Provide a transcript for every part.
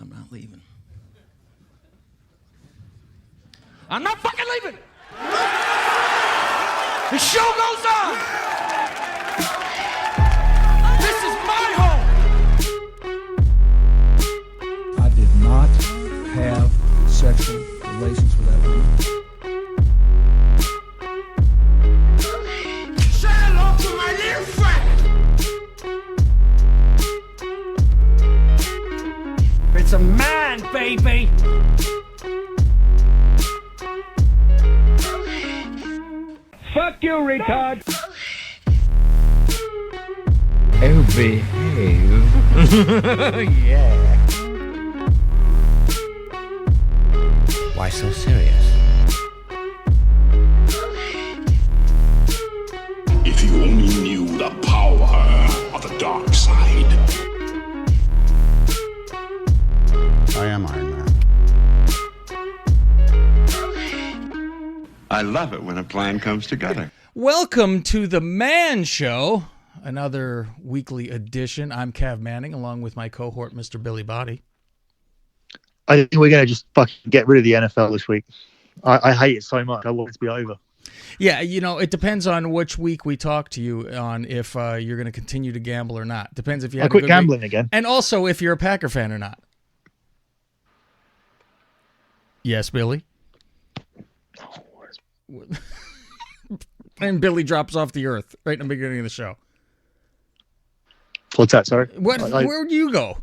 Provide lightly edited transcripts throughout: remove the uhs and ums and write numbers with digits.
I'm not leaving. I'm not fucking leaving! The show goes on! This is my home! I did not have sexual relations with that woman. Say hello to my little friend! It's a man, baby! Fuck you, retard! Oh, behave. Yeah. Why so serious? If you only knew the power of the dark side. I am Iron Man. I love it when a plan comes together. Welcome to the Man Show, another weekly edition. I'm Cav Manning, along with my cohort, Mr. Billy Body. I think we're going to just fucking get rid of the NFL this week. I hate it so much. I want it to be over. Yeah, you know, it depends on which week we talk to you on if you're going to continue to gamble or not. Depends if you have I quit a good gambling week. again. And also if you're a Packer fan or not. Yes, Billy? And Billy drops off the earth right in the beginning of the show. What's that? Sorry. Where do you go?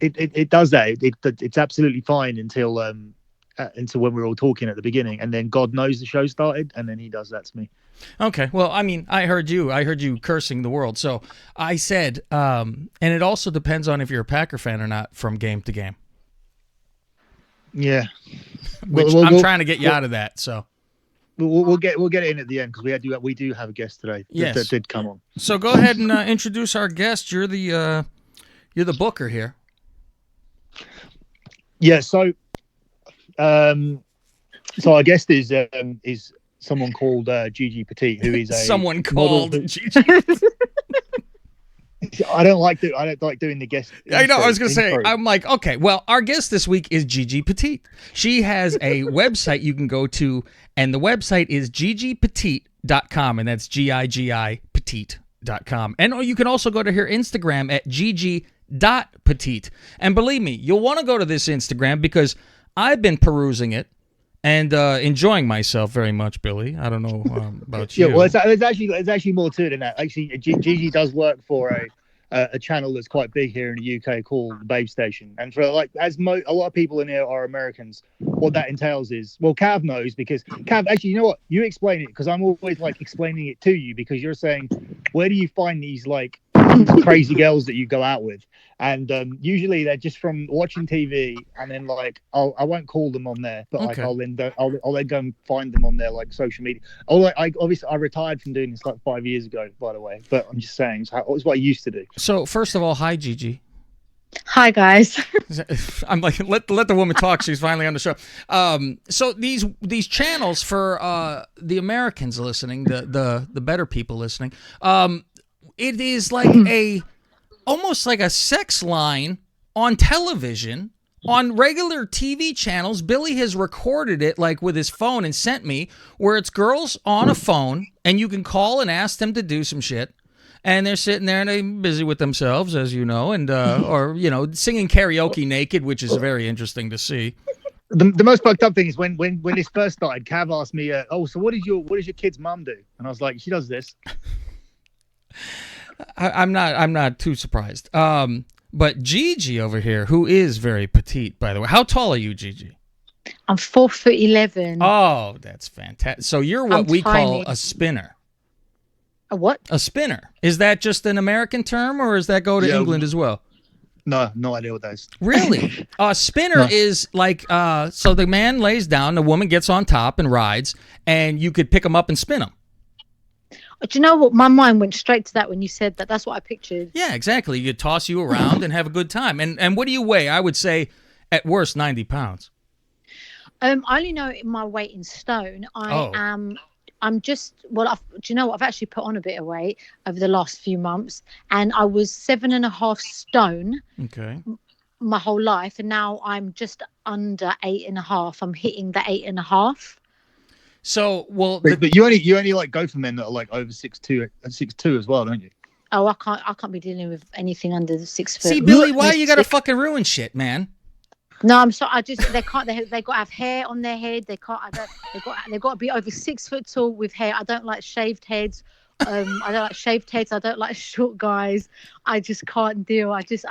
It does that. It's absolutely fine until when we were all talking at the beginning, and then God knows the show started, and then he does that to me. Okay. Well, I mean, I heard you cursing the world. So I said, and it also depends on if you're a Packer fan or not from game to game. Yeah. Which I'm trying to get you out of that. So we'll get it in at the end because we do have a guest today. Yes. That did come on. So go ahead and introduce our guest. You're the booker here. Yeah. So our guest is someone called GiGi Petite, who is a someone called GiGi. I don't like doing the guest. I know. I was going to say, I'm like, okay, well, our guest this week is GiGi Petite. She has a website you can go to, and the website is gigi.pete.com, and that's GIGI petite.com. And you can also go to her Instagram at gigi.petite. And believe me, you'll want to go to this Instagram because I've been perusing it and enjoying myself very much, Billy. I don't know about you. Yeah, well, there's actually more to it than that. Actually, Gigi does work for a channel that's quite big here in the UK called the Babe Station. And for a lot of people in here are Americans, what that entails is, well, Cav knows because Cav, actually, you know what? You explain it because I'm always like explaining it to you because you're saying, where do you find these like crazy girls that you go out with? And usually they're just from watching TV, and then like I won't call them on there, but like I'll then go and find them on their like social media. Although I retired from doing this like 5 years ago, by the way. But I'm just saying, it's what I used to do. So first of all, hi Gigi. Hi guys. I'm like let the woman talk. She's finally on the show. So these channels for the Americans listening, the better people listening, it is like almost like a sex line on television, on regular TV channels. Billy has recorded it like with his phone and sent me, where it's girls on a phone and you can call and ask them to do some shit. And they're sitting there and they're busy with themselves, as you know, and or, you know, singing karaoke naked, which is very interesting to see. The most fucked up thing is when this first started, Cav asked me, so what does your kid's mum do? And I was like, she does this. I'm not too surprised. But Gigi over here, who is very petite, by the way. How tall are you, Gigi? I'm 4'11". Oh, that's fantastic. So you're what we call a spinner. A what? A spinner. Is that just an American term, or does that go to England as well? No idea what that is. Really? A spinner is like, so the man lays down, the woman gets on top and rides, and you could pick them up and spin them. Do you know what? My mind went straight to that when you said that. That's what I pictured. Yeah, exactly. You toss you around and have a good time. And what do you weigh? I would say, at worst, 90 pounds. I only know my weight in stone. I am I'm just do you know what? I've actually put on a bit of weight over the last few months, and I was 7.5 stone. Okay. My whole life, and now I'm just under 8.5. I'm hitting the 8.5. So, well, But you only like go for men that are like over 6'2" as well, don't you? Oh, I can't be dealing with anything under the 6 foot. see, Billy, why you gotta fucking ruin shit, man? No, I'm sorry. They can't. They got to have hair on their head. They can't. They've got to be over 6 foot tall with hair. I don't like shaved heads. I don't like shaved heads. I don't like short guys. I just can't deal. I just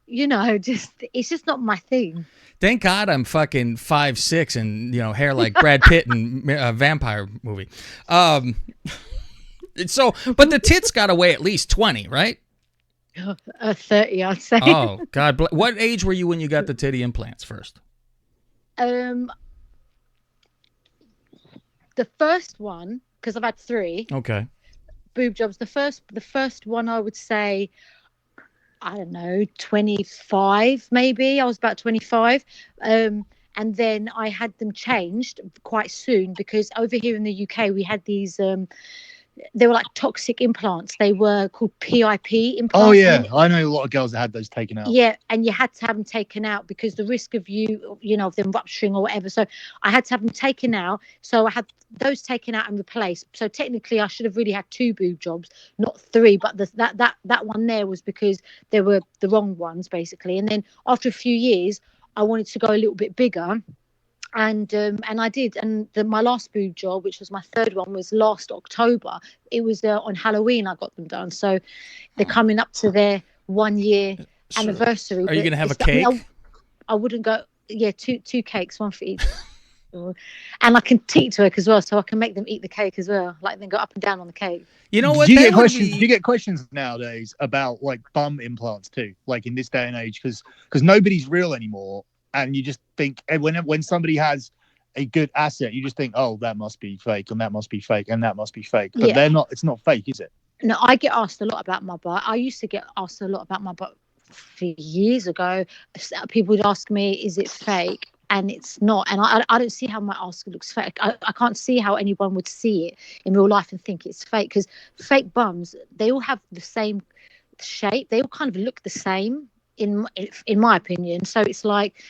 it's just not my thing. Thank God I'm fucking 5'6" and hair like Brad Pitt in a vampire movie. So, but the tits got to weigh at least 20, right? 30, I'd say. Oh God! What age were you when you got the titty implants first? The first one, because I've had 3. Okay. Boob jobs. The first one, I would say, I don't know, 25 maybe. I was about 25. And then I had them changed quite soon because over here in the UK we had these they were like toxic implants. They were called PIP implants. Oh yeah, I know a lot of girls that had those taken out. Yeah, and you had to have them taken out because the risk of of them rupturing or whatever. So I had to have them taken out. So I had those taken out and replaced. So technically, I should have really had 2 boob jobs, not 3. But that one there was because they were the wrong ones, basically. And then after a few years, I wanted to go a little bit bigger. And I did, and my last boob job, which was my 3rd one, was last October. It was on Halloween I got them done, so they're coming up to their 1 year anniversary. Are you gonna have a cake? I wouldn't go. Yeah, two cakes, one for each. And I can teach work as well, so I can make them eat the cake as well, like then go up and down on the cake. You know what? Do you get questions nowadays about like bum implants too, like in this day and age, because nobody's real anymore. And you just think when somebody has a good asset, you just think, oh, that must be fake, and that must be fake, and that must be fake. But they're not. It's not fake, is it? No, I get asked a lot about my butt. I used to get asked a lot about my butt years ago. People would ask me, "Is it fake?" And it's not. And I don't see how my ass looks fake. I can't see how anyone would see it in real life and think it's fake, because fake bums, they all have the same shape. They all kind of look the same. In my opinion, so it's like,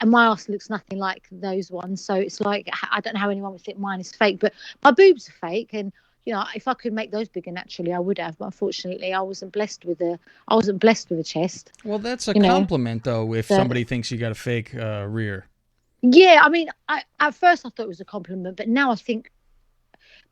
my ass looks nothing like those ones. So it's like, I don't know how anyone would think mine is fake, but my boobs are fake. And if I could make those bigger naturally, I would have. But unfortunately, I wasn't blessed with a chest. Well, that's a compliment, though. If somebody thinks you got a fake rear. Yeah, I mean, at first I thought it was a compliment, but now I think.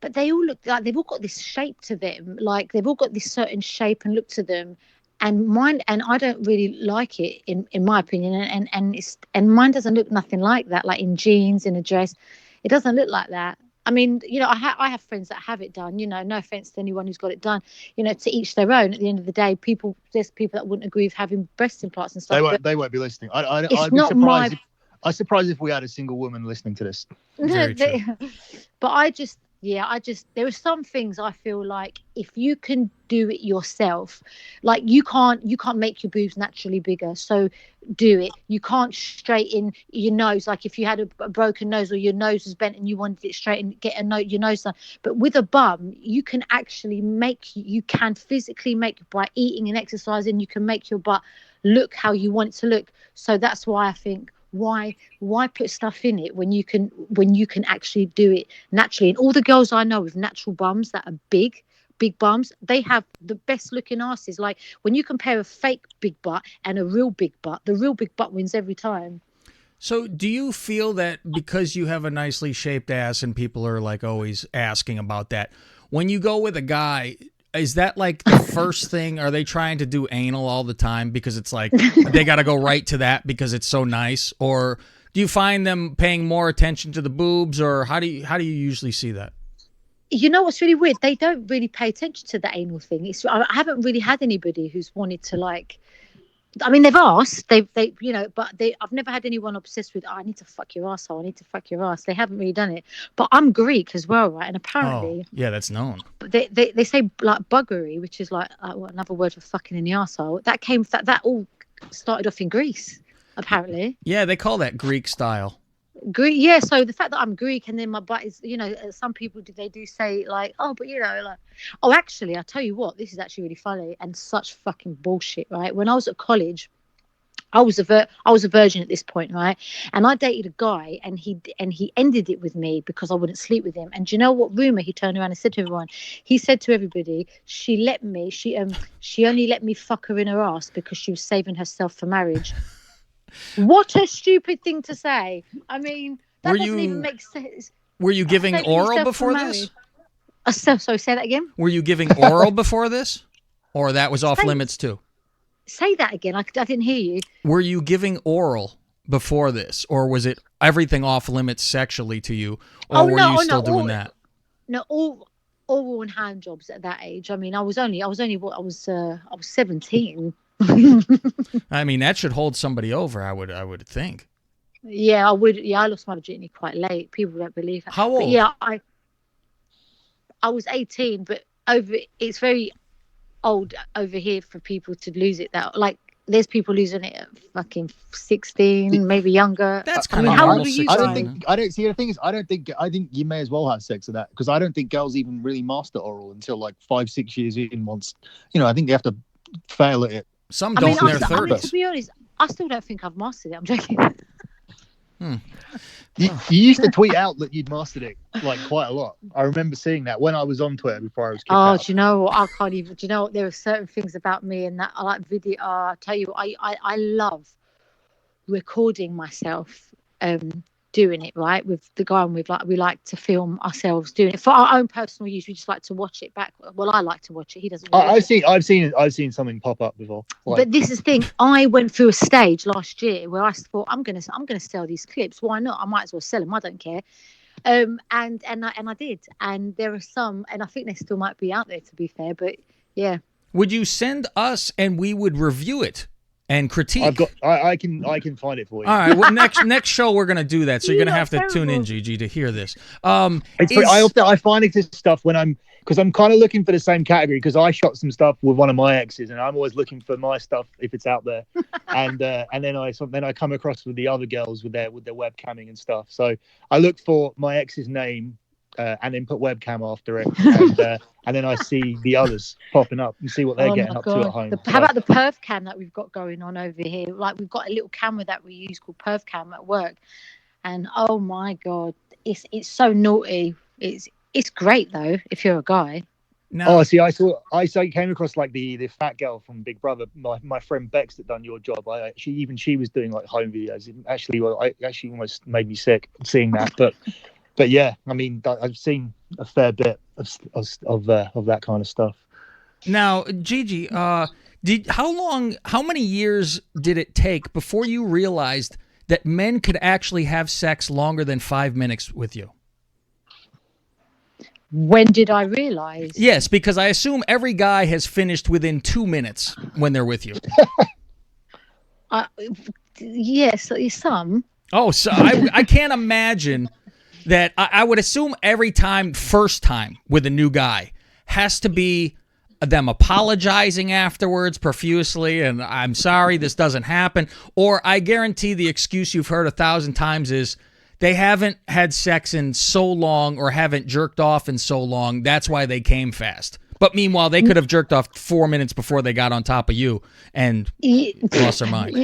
But they all look like they've all got this shape to them. Like they've all got this certain shape and look to them. And mine, and I don't really like it in my opinion, and mine doesn't look nothing like that. Like in jeans, in a dress, it doesn't look like that. I mean, I have friends that have it done. No offense to anyone who's got it done. To each their own. At the end of the day, there's people that wouldn't agree with having breast implants and stuff. They won't be listening. I'd be surprised if we had a single woman listening to this. But there are some things I feel like if you can do it yourself, like you can't make your boobs naturally bigger, so do it. You can't straighten your nose, like if you had a broken nose or your nose was bent and you wanted it straight and get your nose done. But with a bum, you can physically make, by eating and exercising, you can make your butt look how you want it to look. So that's why I think, why put stuff in it when you can actually do it naturally. And all the girls I know with natural bums that are big bums, they have the best looking asses. Like when you compare a fake big butt and a real big butt, the real big butt wins every time. So do you feel that because you have a nicely shaped ass and people are like always asking about that, when you go with a guy, is that like the first thing? Are they trying to do anal all the time because it's like they got to go right to that because it's so nice? Or do you find them paying more attention to the boobs, or how do you usually see that? You know what's really weird? They don't really pay attention to the anal thing. I haven't really had anybody who's wanted to like. I mean, they've asked, but I've never had anyone obsessed with, I need to fuck your asshole, I need to fuck your ass. They haven't really done it. But I'm Greek as well, right? And apparently, yeah, that's known. They say like buggery, which is like another word for fucking in the arsehole. That all started off in Greece, apparently. Yeah, they call that Greek style. Greek, yeah. So the fact that I'm Greek and then my butt is, some people do say like, oh, but like, oh, actually, I tell you what, this is actually really funny and such fucking bullshit, right? When I was at college, I was a virgin at this point, right? And I dated a guy, and he ended it with me because I wouldn't sleep with him. And do you know what rumor he turned around and said to everyone? He said to everybody, she only let me fuck her in her ass because she was saving herself for marriage. What a stupid thing to say. I mean, that doesn't even make sense. Were you giving Saving oral yourself before for this? marriage. Sorry, say that again. Were you giving oral before this? Or that was off limits too? Say that again. I didn't hear you. Were you giving oral before this? Or was it everything off limits sexually to you? Or were you still doing that? No, all oral and hand jobs at that age. I mean, I was 17. I mean, that should hold somebody over, I would think. Yeah, I would. Yeah, I lost my virginity quite late. People don't believe it. How old? But yeah, I was 18, but it's very old over here for people to lose it. That like, there's people losing it at fucking 16, maybe younger. That's I kind mean, of how normal. old are you? I don't see the thing is, I think you may as well have sex at that, because I don't think girls even really master oral until like 5-6 years in. Once I think they have to fail at it. Some don't in their 30s. I mean, to be honest, I still don't think I've mastered it. I'm joking. You used to tweet out that you'd mastered it like quite a lot. I remember seeing that when I was on Twitter before I was kicked out. Do you know what? I can't even. Do you know what? There are certain things about me and that I like video. I tell you, I love recording myself doing it, right, with the guy, and we like to film ourselves doing it for our own personal use. We just like to watch it back. Well, I like to watch it. He doesn't. I've seen something pop up before. But this is the thing. I went through a stage last year where I thought, I'm gonna sell these clips. Why not? I might as well sell them. I don't care. And I did. And there are some, and I think they still might be out there, to be fair. But yeah. Would you send us and we would review it and critique? I can find it for you. All right. Well, next show we're gonna do that. So you're gonna have to tune in, Gigi, to hear this. I find it this stuff because I'm kind of looking for the same category, because I shot some stuff with one of my exes, and I'm always looking for my stuff if it's out there, and then I come across with the other girls with their webcamming and stuff. So I look for my ex's name. And then put webcam after it, and then I see the others popping up and see what they're getting up to at home. How about the perf cam that we've got going on over here? Like, we've got a little camera that we use called perf cam at work, and oh my god, it's so naughty. It's great though if you're a guy. No. Oh, see, I came across like the fat girl from Big Brother, my friend Bex, that done your job. She was doing like home videos. It actually almost made me sick seeing that, But yeah, I mean, I've seen a fair bit of that kind of stuff. Now, Gigi, how many years did it take before you realized that men could actually have sex longer than 5 minutes with you? When did I realize? Yes, because I assume every guy has finished within 2 minutes when they're with you. Yes, some. Oh, so I can't imagine that. I would assume every first time with a new guy has to be them apologizing afterwards profusely, and I'm sorry, this doesn't happen. Or I guarantee the excuse you've heard 1,000 times is they haven't had sex in so long or haven't jerked off in so long. That's why they came fast. But meanwhile, they could have jerked off 4 minutes before they got on top of you and lost their mind.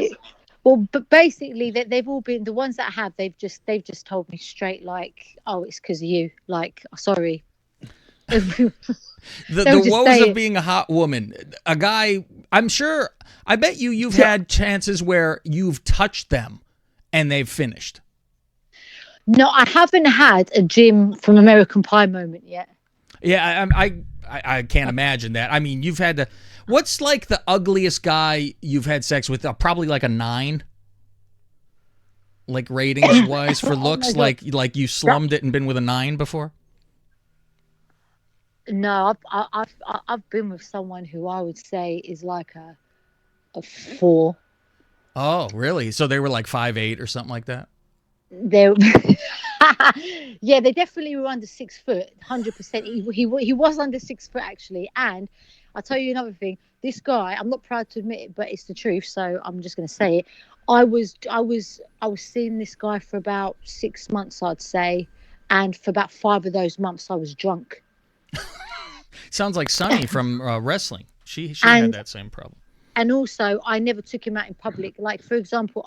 Well, but basically, they've all been the ones that have. They've just told me straight, like, "Oh, it's because of you." Like, sorry. The woes of being a hot woman. A guy, I bet you've had chances where you've touched them and they've finished. No, I haven't had a Jim from American Pie moment yet. Yeah, I can't imagine that. I mean, you've had to. What's like the ugliest guy you've had sex with? Probably like a 9. Like ratings wise for looks, like you slummed it and been with a 9 before. No, I've been with someone who I would say is like a 4. Oh, really? So they were like 5'8" or something like that. Yeah, they definitely were under 6 foot, 100%. He was under 6 foot actually, and I'll tell you another thing. This guy, I'm not proud to admit it, but it's the truth, so I'm just going to say it. I was seeing this guy for about 6 months, I'd say, and for about 5 of those months, I was drunk. Sounds like Sunny from wrestling. She And- had that same problem. And also, I never took him out in public. Like, for example,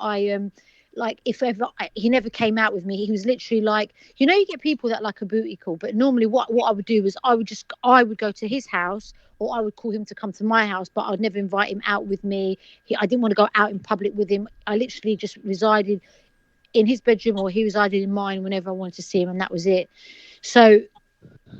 like if ever he never came out with me, he was literally like, you know, you get people that like a booty call, but normally what I would do was I would go to his house, or I would call him to come to my house, but I'd never invite him out with me. I didn't want to go out in public with him. I literally just resided in his bedroom, or he resided in mine whenever I wanted to see him, and that was it. So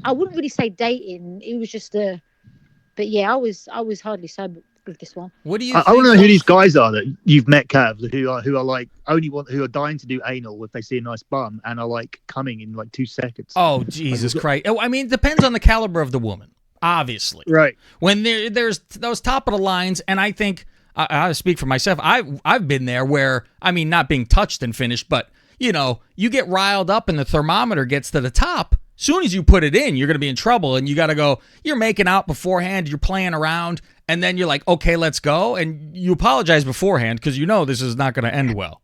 I wouldn't really say dating. It was just but yeah, I was hardly sober with this one. What do you? I want to know who these guys are that you've met, Cav, who are like who are dying to do anal if they see a nice bum and are like coming in like 2 seconds. Oh, Jesus Christ! Oh, I mean, it depends on the caliber of the woman, obviously. Right. When there's those top of the lines, and I think I speak for myself. I've been there where, I mean, not being touched and finished, but you know, you get riled up and the thermometer gets to the top. Soon as you put it in, you're going to be in trouble, and you got to go. You're making out beforehand. You're playing around, and then you're like, "Okay, let's go." And you apologize beforehand because you know this is not going to end well.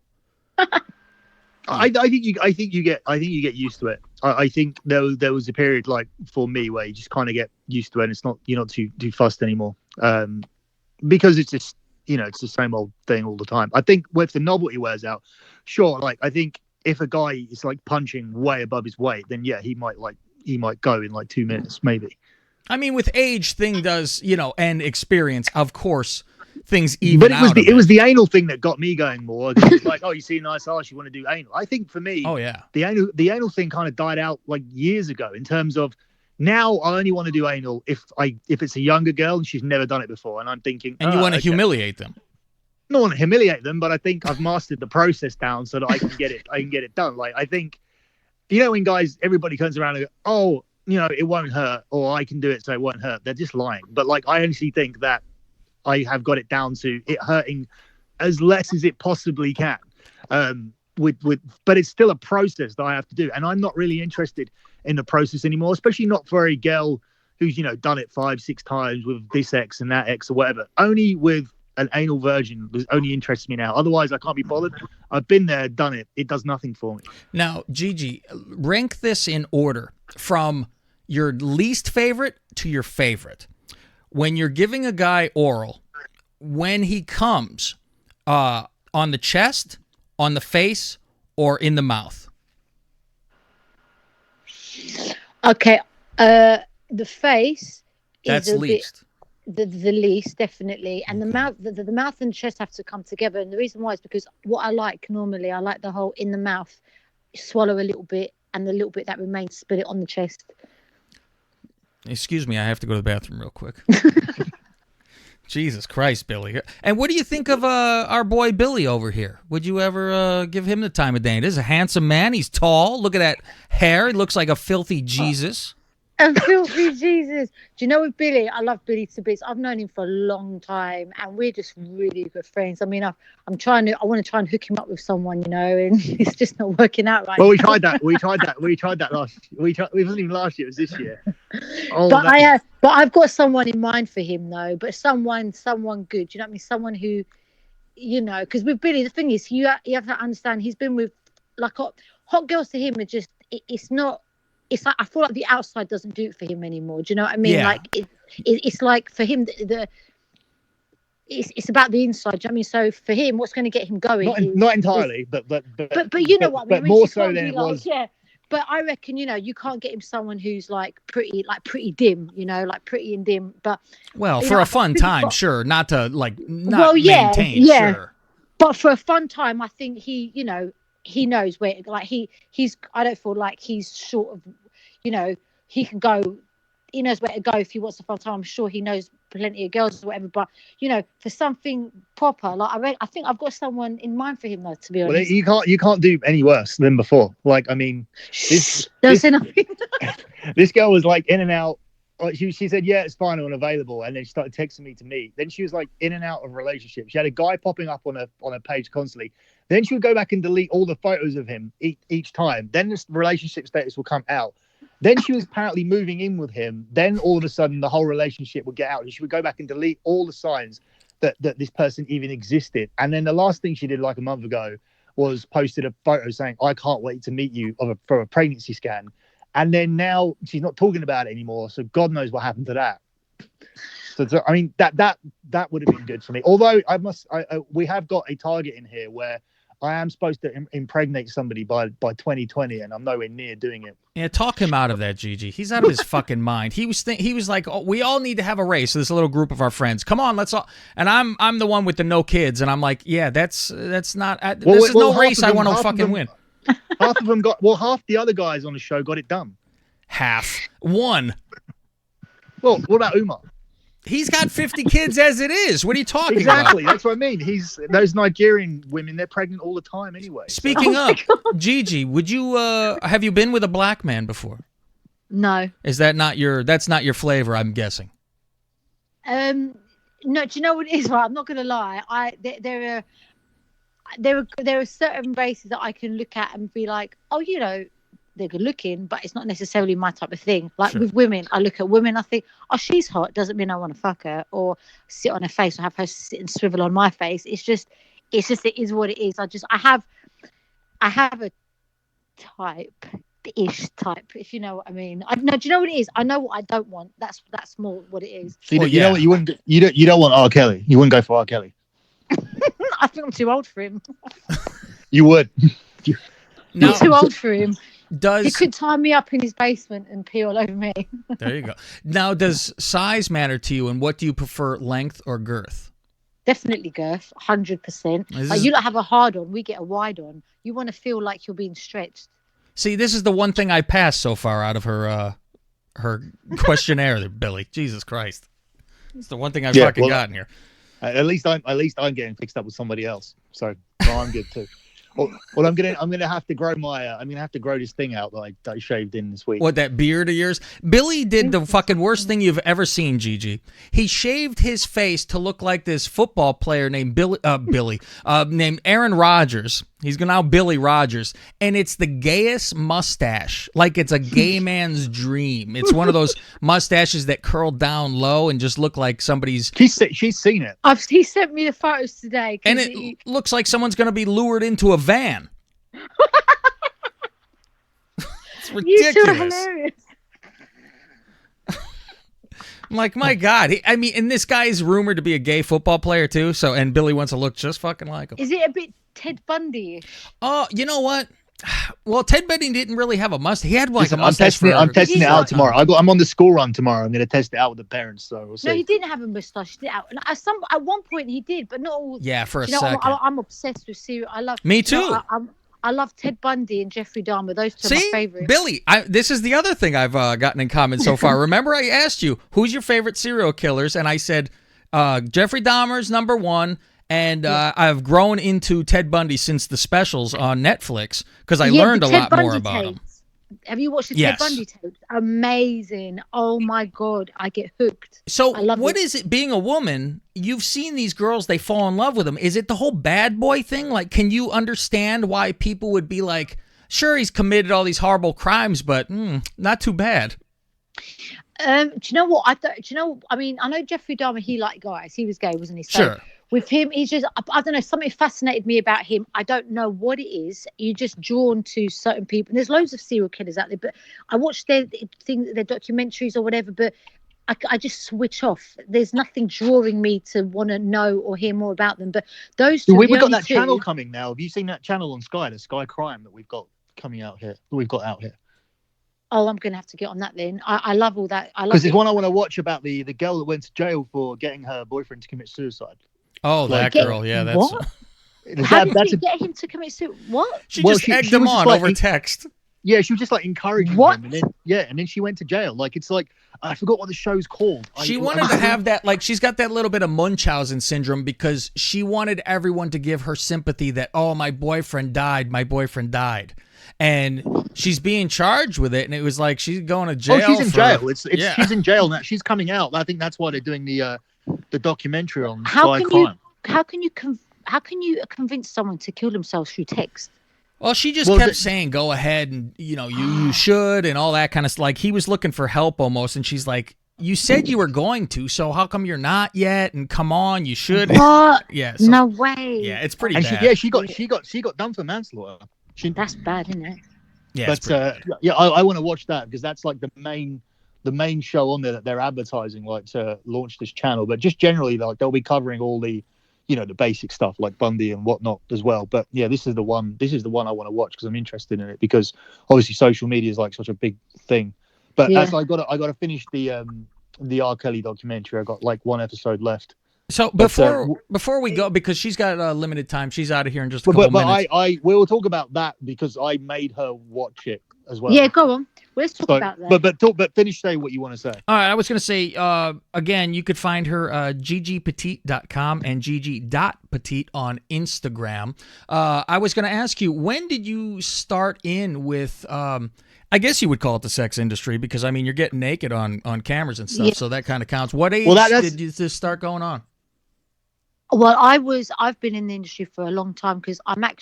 I think you get used to it. I think there was a period like for me where you just kind of get used to it, and you're not too fussed anymore. Because it's just, you know, it's the same old thing all the time. I think if the novelty wears out, sure. Like, I think if a guy is like punching way above his weight, then yeah, he might go in like 2 minutes, maybe. I mean, with age, thing does, you know, and experience, of course, things even But out. it was the anal thing that got me going more. It was like, oh, you see a nice ass, you want to do anal. I think for me, oh yeah, the anal thing kind of died out like years ago. In terms of now, I only want to do anal if it's a younger girl and she's never done it before, and I'm thinking, and you want to humiliate them. I don't want to humiliate them, but I think I've mastered the process down so that I can get it done. Like, I think, you know, when everybody comes around and go, oh, you know, it won't hurt, or I can do it so it won't hurt. They're just lying. But like, I honestly think that I have got it down to it hurting as less as it possibly can. But it's still a process that I have to do, and I'm not really interested in the process anymore, especially not for a girl who's, you know, done it 5-6 times with this ex and that ex or whatever. Only with an anal virgin only interests me now. Otherwise, I can't be bothered. I've been there, done it. It does nothing for me. Now, Gigi, rank this in order from your least favorite to your favorite. When you're giving a guy oral, when he comes on the chest, on the face, or in the mouth? Okay, the face That's is least. The least, definitely, and the mouth, the mouth and chest have to come together. And the reason why is because what I like normally, I like the whole in the mouth, swallow a little bit, and the little bit that remains, spit it on the chest. Excuse me, I have to go to the bathroom real quick. Jesus Christ, Billy. And what do you think of our boy Billy over here? Would you ever give him the time of day? This is a handsome man. He's tall. Look at that hair. He looks like a filthy Jesus. A filthy Jesus. Do you know with Billy? I love Billy to bits. I've known him for a long time, and we're just really good friends. I mean, I want to try and hook him up with someone, you know, and it's just not working out right. Well, we tried that. We tried that last. It wasn't even last year. It was this year. Oh, but I've got someone in mind for him though. But someone good. You know what I mean? Someone who, you know, because with Billy, the thing is, you have to understand. He's been with like hot girls to him are just. It's not. It's like I feel like the outside doesn't do it for him anymore. Do you know what I mean? Yeah. Like it's like for him it's about the inside. Do you know what I mean? So for him, what's going to get him going? Not entirely, but you know what I mean. But more so than it was. Yeah. But I reckon, you know, you can't get him someone who's like pretty dim, you know, like pretty and dim. But well, for a fun time, sure, not to maintain, yeah. sure. But for a fun time, I think he, you know, he knows where, like he's. I don't feel like he's sort of, you know, he can go. He knows where to go if he wants a fun time. I'm sure he knows plenty of girls or whatever. But you know, for something proper, like I think I've got someone in mind for him though. To be honest, well, you can't do any worse than before. Like, I mean, don't say nothing. This girl was like in and out. She said, yeah, it's fine, I'm available, and then she started texting me to meet. Then she was like in and out of relationships. She had a guy popping up on her page constantly. Then she would go back and delete all the photos of him each time. Then this relationship status will come out. Then she was apparently moving in with him. Then all of a sudden the whole relationship would get out, and she would go back and delete all the signs. that this person even existed. And then the last thing she did like a month ago was posted a photo saying, I can't wait to meet you for a pregnancy scan. And then now she's not talking about it anymore. So God knows what happened to that. So I mean, that would have been good for me. Although we have got a target in here where I am supposed to impregnate somebody by 2020, and I'm nowhere near doing it. Yeah, talk him out of that, Gigi. He's out of his fucking mind. He was like, oh, we all need to have a race. So this little group of our friends, come on, let's all. And I'm the one with the no kids, and I'm like, yeah, that's not. This is no race I want to fucking win. Half of them half the other guys on the show got it done. Half. One. Well, what about Umar? He's got 50 kids as it is. What are you talking about? Exactly. That's what I mean. Those Nigerian women, they're pregnant all the time anyway. Speaking of, Gigi, would you have you been with a black man before? No. Is that not that's not your flavor, I'm guessing? No, do you know what it is? Right, I'm not gonna lie. There are certain races that I can look at and be like, oh, you know, they're good looking, but it's not necessarily my type of thing. Like with women, I look at women, I think, oh, she's hot. Doesn't mean I want to fuck her or sit on her face or have her sit and swivel on my face. It's just it is what it is. I have a type-ish type, if you know what I mean. Do you know what it is? I know what I don't want. That's more what it is. So you know what you don't want R. Kelly. You wouldn't go for R. Kelly. I think I'm too old for him. You would. I'm too old for him. He could tie me up in his basement and pee all over me. There you go. Now, does size matter to you, and what do you prefer, length or girth? Definitely girth, 100%. Like, you don't have a hard on, we get a wide on. You want to feel like you're being stretched. See, this is the one thing I passed so far out of her questionnaire there, Billy. Jesus Christ. It's the one thing I've fucking gotten here. At least I'm getting fixed up with somebody else. So I'm good too. Well, I'm gonna have to grow this thing out that I shaved in this week. What, that beard of yours? Billy did the fucking worst thing you've ever seen, Gigi. He shaved his face to look like this football player named named Aaron Rodgers. He's now Billy Rogers, and it's the gayest mustache. Like it's a gay man's dream. It's one of those mustaches that curl down low and just look like somebody's. She's seen it. He sent me the photos today, and it looks like someone's going to be lured into a van. It's ridiculous. You two are hilarious. I'm like, my God. And this guy's rumored to be a gay football player too. So, and Billy wants to look just fucking like him. Is it a bit Ted Bundy? Oh, you know what? Well, Ted Bundy didn't really have a mustache. He had like a mustache. I'm testing it out tomorrow. I'm on the school run tomorrow. I'm going to test it out with the parents. So we'll see. No, he didn't have a mustache. At one point he did, but not all. Yeah, for a second. I'm obsessed with serial. Me too. I love Ted Bundy and Jeffrey Dahmer. Those two are my favorites. Billy, this is the other thing I've gotten in common so far. Remember, I asked you who's your favorite serial killers, and I said Jeffrey Dahmer's number one. And I've grown into Ted Bundy since the specials on Netflix because I learned a lot more about him. Have you watched the Ted Bundy tapes? Amazing. Oh, my God. I get hooked. So what is it being a woman? You've seen these girls, they fall in love with them. Is it the whole bad boy thing? Like, can you understand why people would be like, sure, he's committed all these horrible crimes, but not too bad? Do you know what? I mean, I know Jeffrey Dahmer, he liked guys. He was gay, wasn't he? So sure. With him, he's just, I don't know, something fascinated me about him. I don't know what it is. You're just drawn to certain people. And there's loads of serial killers out there, but I watch their documentaries or whatever, but I just switch off. There's nothing drawing me to want to know or hear more about them. But those two, we've got that channel coming now. Have you seen that channel on Sky, the Sky Crime that we've got coming out here? We've got out here. Oh, I'm going to have to get on that then. I love all that. Because there's one I want to watch about the girl that went to jail for getting her boyfriend to commit suicide. Oh, that girl. Yeah, that's... What? How did you get him to commit suicide? What? She just egged him on over text. Yeah, she was just like encouraging him. And then she went to jail. Like, it's like, I forgot what the show's called. She wanted to have that, like, she's got that little bit of Munchausen syndrome because she wanted everyone to give her sympathy that, oh, my boyfriend died. And she's being charged with it, and it was like she's going to jail. Oh, she's in jail. She's in jail now. She's coming out. I think that's why they're doing the documentary on Sky Crime. How can you convince someone to kill themselves through text? Well, she just kept saying, "Go ahead," and you should, and all that kind of stuff. Like he was looking for help almost, and she's like, you said you were going to, so how come you're not yet? And come on, you should. What? Yeah. So, No way. yeah, it's pretty And bad. she got done for manslaughter. That's bad, isn't it? Yeah, it's But pretty bad. yeah, I want to watch that because that's like the main show on there that they're advertising, like to launch this channel. But just generally, like they'll be covering all the, the basic stuff like Bundy and whatnot as well. But yeah, this is the one I want to watch because I'm interested in it because obviously social media is like such a big thing. But as I got to finish the R. Kelly documentary. I got like one episode left. So before we go, because she's got limited time, she's out of here in just a couple minutes. I will talk about that because I made her watch it as well. Yeah, go on. Let's talk about that. But finish saying what you want to say. All right, I was going to say again, you could find her gigi.pete.com and gigi.petite on Instagram. I was going to ask you, when did you start in with? I guess you would call it the sex industry because I mean you're getting naked on cameras and stuff, so that kind of counts. What age did you start going on? Well, I've been in the industry for a long time because I'm a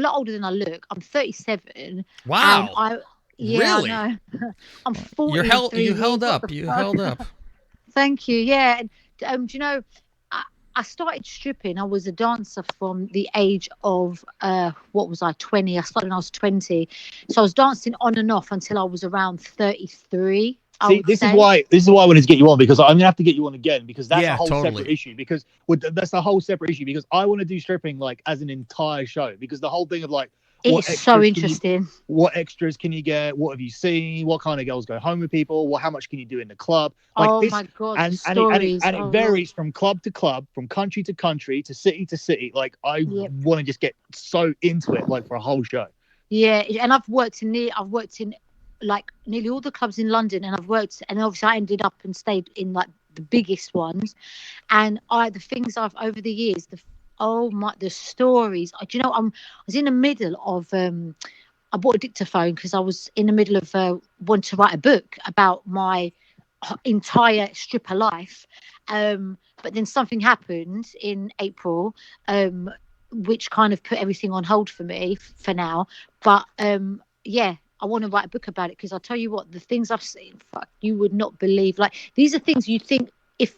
lot older than I look. I'm 37. Wow. Really? I know. I'm 40. You held up. You held up. Thank you. Yeah. Do you know, I started stripping. I was a dancer from the age of 20. I started when I was 20. So I was dancing on and off until I was around 33. See, this is why I wanted to get you on because I'm gonna have to get you on again because that's a whole separate issue. Because that's a whole separate issue because I want to do stripping like as an entire show because the whole thing of like it's so interesting. What extras can you get? What have you seen? What kind of girls go home with people? How much can you do in the club? Like my god! And it varies from club to club, from country to country, to city. Like I want to just get so into it, like for a whole show. Yeah, and I've worked in like nearly all the clubs in London, and obviously I ended up and stayed in like the biggest ones, and the things I've over the years, the stories. Do you know, I was in the middle of I bought a dictaphone because I was in the middle of wanting to write a book about my entire stripper life, but then something happened in April, which kind of put everything on hold for me for now. But I want to write a book about it because I'll tell you what, the things I've seen, you would not believe. Like, these are things you think, if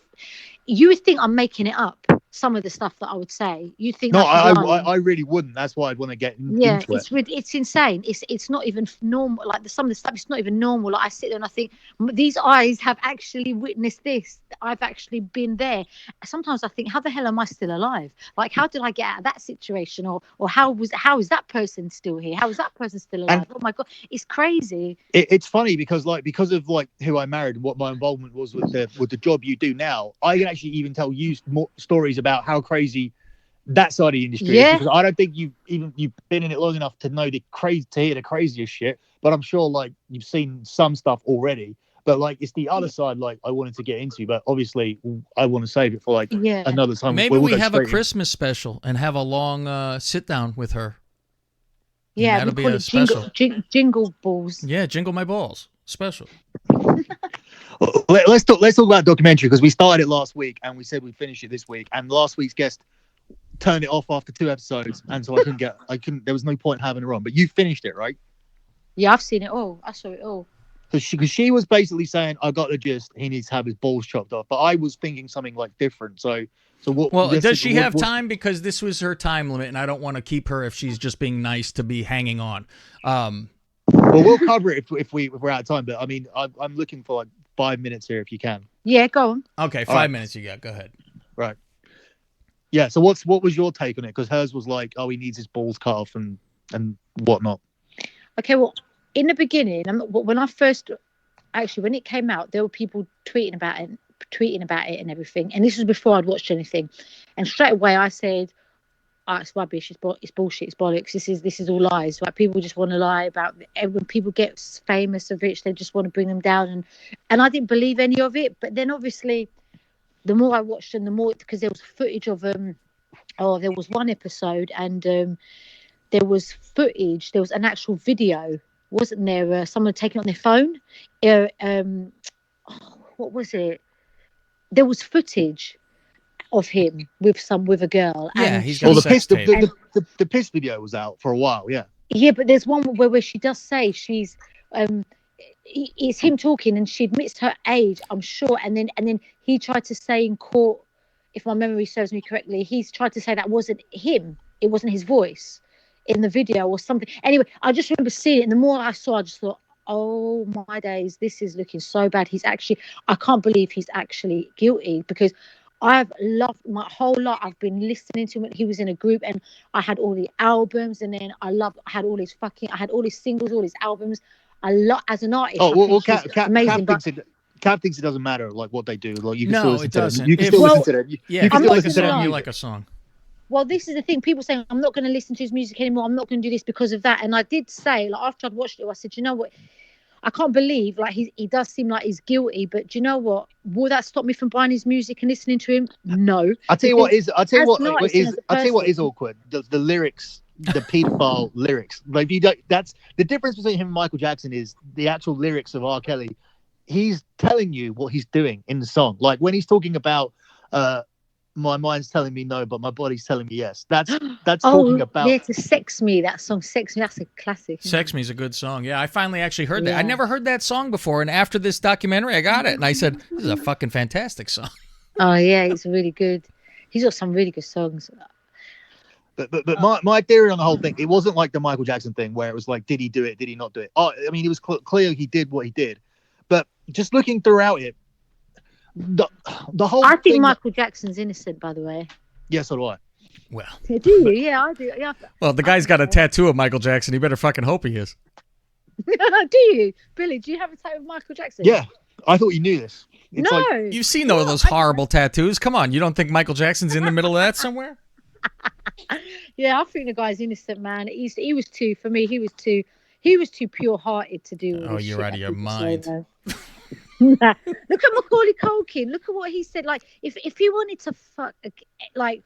you would think I'm making it up, some of the stuff that I would say. You think no, I really wouldn't. That's why I'd want to get into it. It's insane. It's not even normal. Like some of the stuff, it's not even normal. Like I sit there and I think these eyes have actually witnessed this. I've actually been there. Sometimes I think, how the hell am I still alive? Like, how did I get out of that situation? Or how is that person still here? How is that person still alive? Oh my god, it's crazy. It's funny because of who I married and what my involvement was with the job you do now. I can actually even tell you more stories about how crazy that side of the industry is, because I don't think you've been in it long enough to know to hear the craziest shit, but I'm sure like you've seen some stuff already, but like it's the other side like I wanted to get into, but obviously I want to save it for another time. Maybe we have a Christmas special and have a long sit down with her. Yeah, that'll be a special jingle balls. Yeah, jingle my balls special. Let's talk about documentary because we started it last week and we said we'd finish it this week, and last week's guest turned it off after 2 episodes, and so I couldn't there was no point having her on, but you finished it, right? Yeah, I've seen it all. I saw it all. Because she was basically saying, I got the gist, he needs to have his balls chopped off, but I was thinking something like different. So what? Well, does she have time? Because this was her time limit, and I don't want to keep her if she's just being nice to be hanging on. Well, we'll cover it if we're out of time, but I mean, I'm looking for like 5 minutes here if you can. Yeah, go on. Okay, 5 minutes you got. Go ahead. Right. Yeah. So what was your take on it? Because hers was like, oh, he needs his balls cut off and whatnot. Okay. Well, in the beginning, when it came out, there were people tweeting about it and everything. And this was before I'd watched anything. And straight away I said, oh, it's rubbish. It's bullshit. It's bollocks. This is all lies. Like, people just want to lie about it. When people get famous or rich, they just want to bring them down. And I didn't believe any of it. But then obviously, the more I watched and the more, because there was footage of there was one episode and there was footage. There was an actual video, wasn't there? Someone taking it on their phone. What was it? There was footage of him with a girl. Yeah, and he's got the piss video was out for a while. Yeah, but there's one where she does say she's it's him talking, and she admits her age, I'm sure. And then he tried to say in court, if my memory serves me correctly, he's tried to say that wasn't him. It wasn't his voice in the video or something. Anyway, I just remember seeing it. And the more I saw, I just thought, oh my days, this is looking so bad. I can't believe he's actually guilty, because I've loved my whole lot. I've been listening to him. He was in a group, and I had all the albums, and then I had all his singles, all his albums. A lot as an artist. Oh, well, amazing. Cav thinks it doesn't matter like what they do. Like you can No, still listen it to them. doesn't. You can If- still Well, listen to them. Yeah, You can if you still like listen a to them. song, you music. like a song. Well, this is the thing. People saying, I'm not going to listen to his music anymore. I'm not going to do this because of that. And I did say, like, after I'd watched it, I said, you know what? I can't believe, like, he does seem like he's guilty. But do you know what? Will that stop me from buying his music and listening to him? No. I tell you what is Person. awkward. The lyrics, the pedophile lyrics. Like you don't. That's the difference between him and Michael Jackson is the actual lyrics of R. Kelly. He's telling you what he's doing in the song. Like when he's talking about, my mind's telling me no, but my body's telling me yes. That's talking about. Yeah, to Sex Me. That song, Sex Me. That's a classic. Sex Me is a good song. Yeah, I finally actually heard that. Yeah. I never heard that song before, and after this documentary, I got it, and I said, "This is a fucking fantastic song." Oh yeah, it's really good. He's got some really good songs. But my theory on the whole thing, it wasn't like the Michael Jackson thing where it was like, did he do it? Did he not do it? Oh, I mean, it was clear he did what he did. But just looking throughout it, the whole. I think thing, Michael Jackson's innocent, by the way. Yes, so do I. Well, Do you? Yeah, I do. Yeah. well, the guy's got a tattoo of Michael Jackson. He better fucking hope he is. Do you, Billy? Do you have a tattoo of Michael Jackson? Yeah, I thought you knew this. It's No. like, You've seen those horrible tattoos. Come on, you don't think Michael Jackson's in the middle of that somewhere? Yeah, I think the guy's innocent, man. He was too. For me, he was too pure-hearted to do. All Oh, this you're shit out of that your people mind. say, man. Look at Macaulay Culkin. Look at what he said. Like, if he wanted to fuck, like.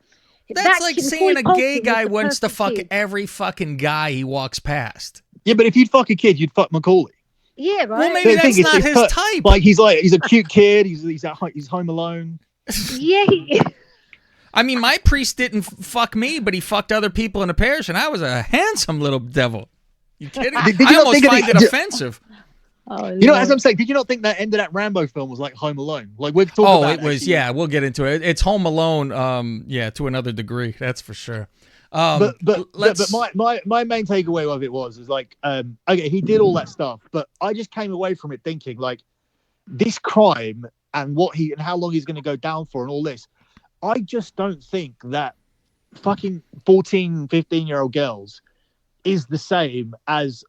That's that like kid, saying a Macaulay gay Culkin guy was the wants to perfect fuck kid. every fucking guy he walks past. yeah, but if you'd fuck a kid, you'd fuck Macaulay. Yeah, right. Well, maybe The thing that's is, not it's his cut- type. Like he's a cute kid. He's home alone. Yeah. I mean, my priest didn't fuck me, but he fucked other people in the parish, and I was a handsome little devil. You kidding? Did you I not almost think of find the- it offensive. Oh, You know, Lord. as I'm saying, did you not think that end of that Rambo film was like Home Alone? Like we've talked Oh, about. it was, actually- yeah, we'll get into it. It's Home Alone, yeah, to another degree, that's for sure. But let's. my main takeaway of it was like, okay, he did all that stuff, but I just came away from it thinking like, this crime and how long he's going to go down for and all this, I just don't think that fucking 14, 15-year-old girls is the same as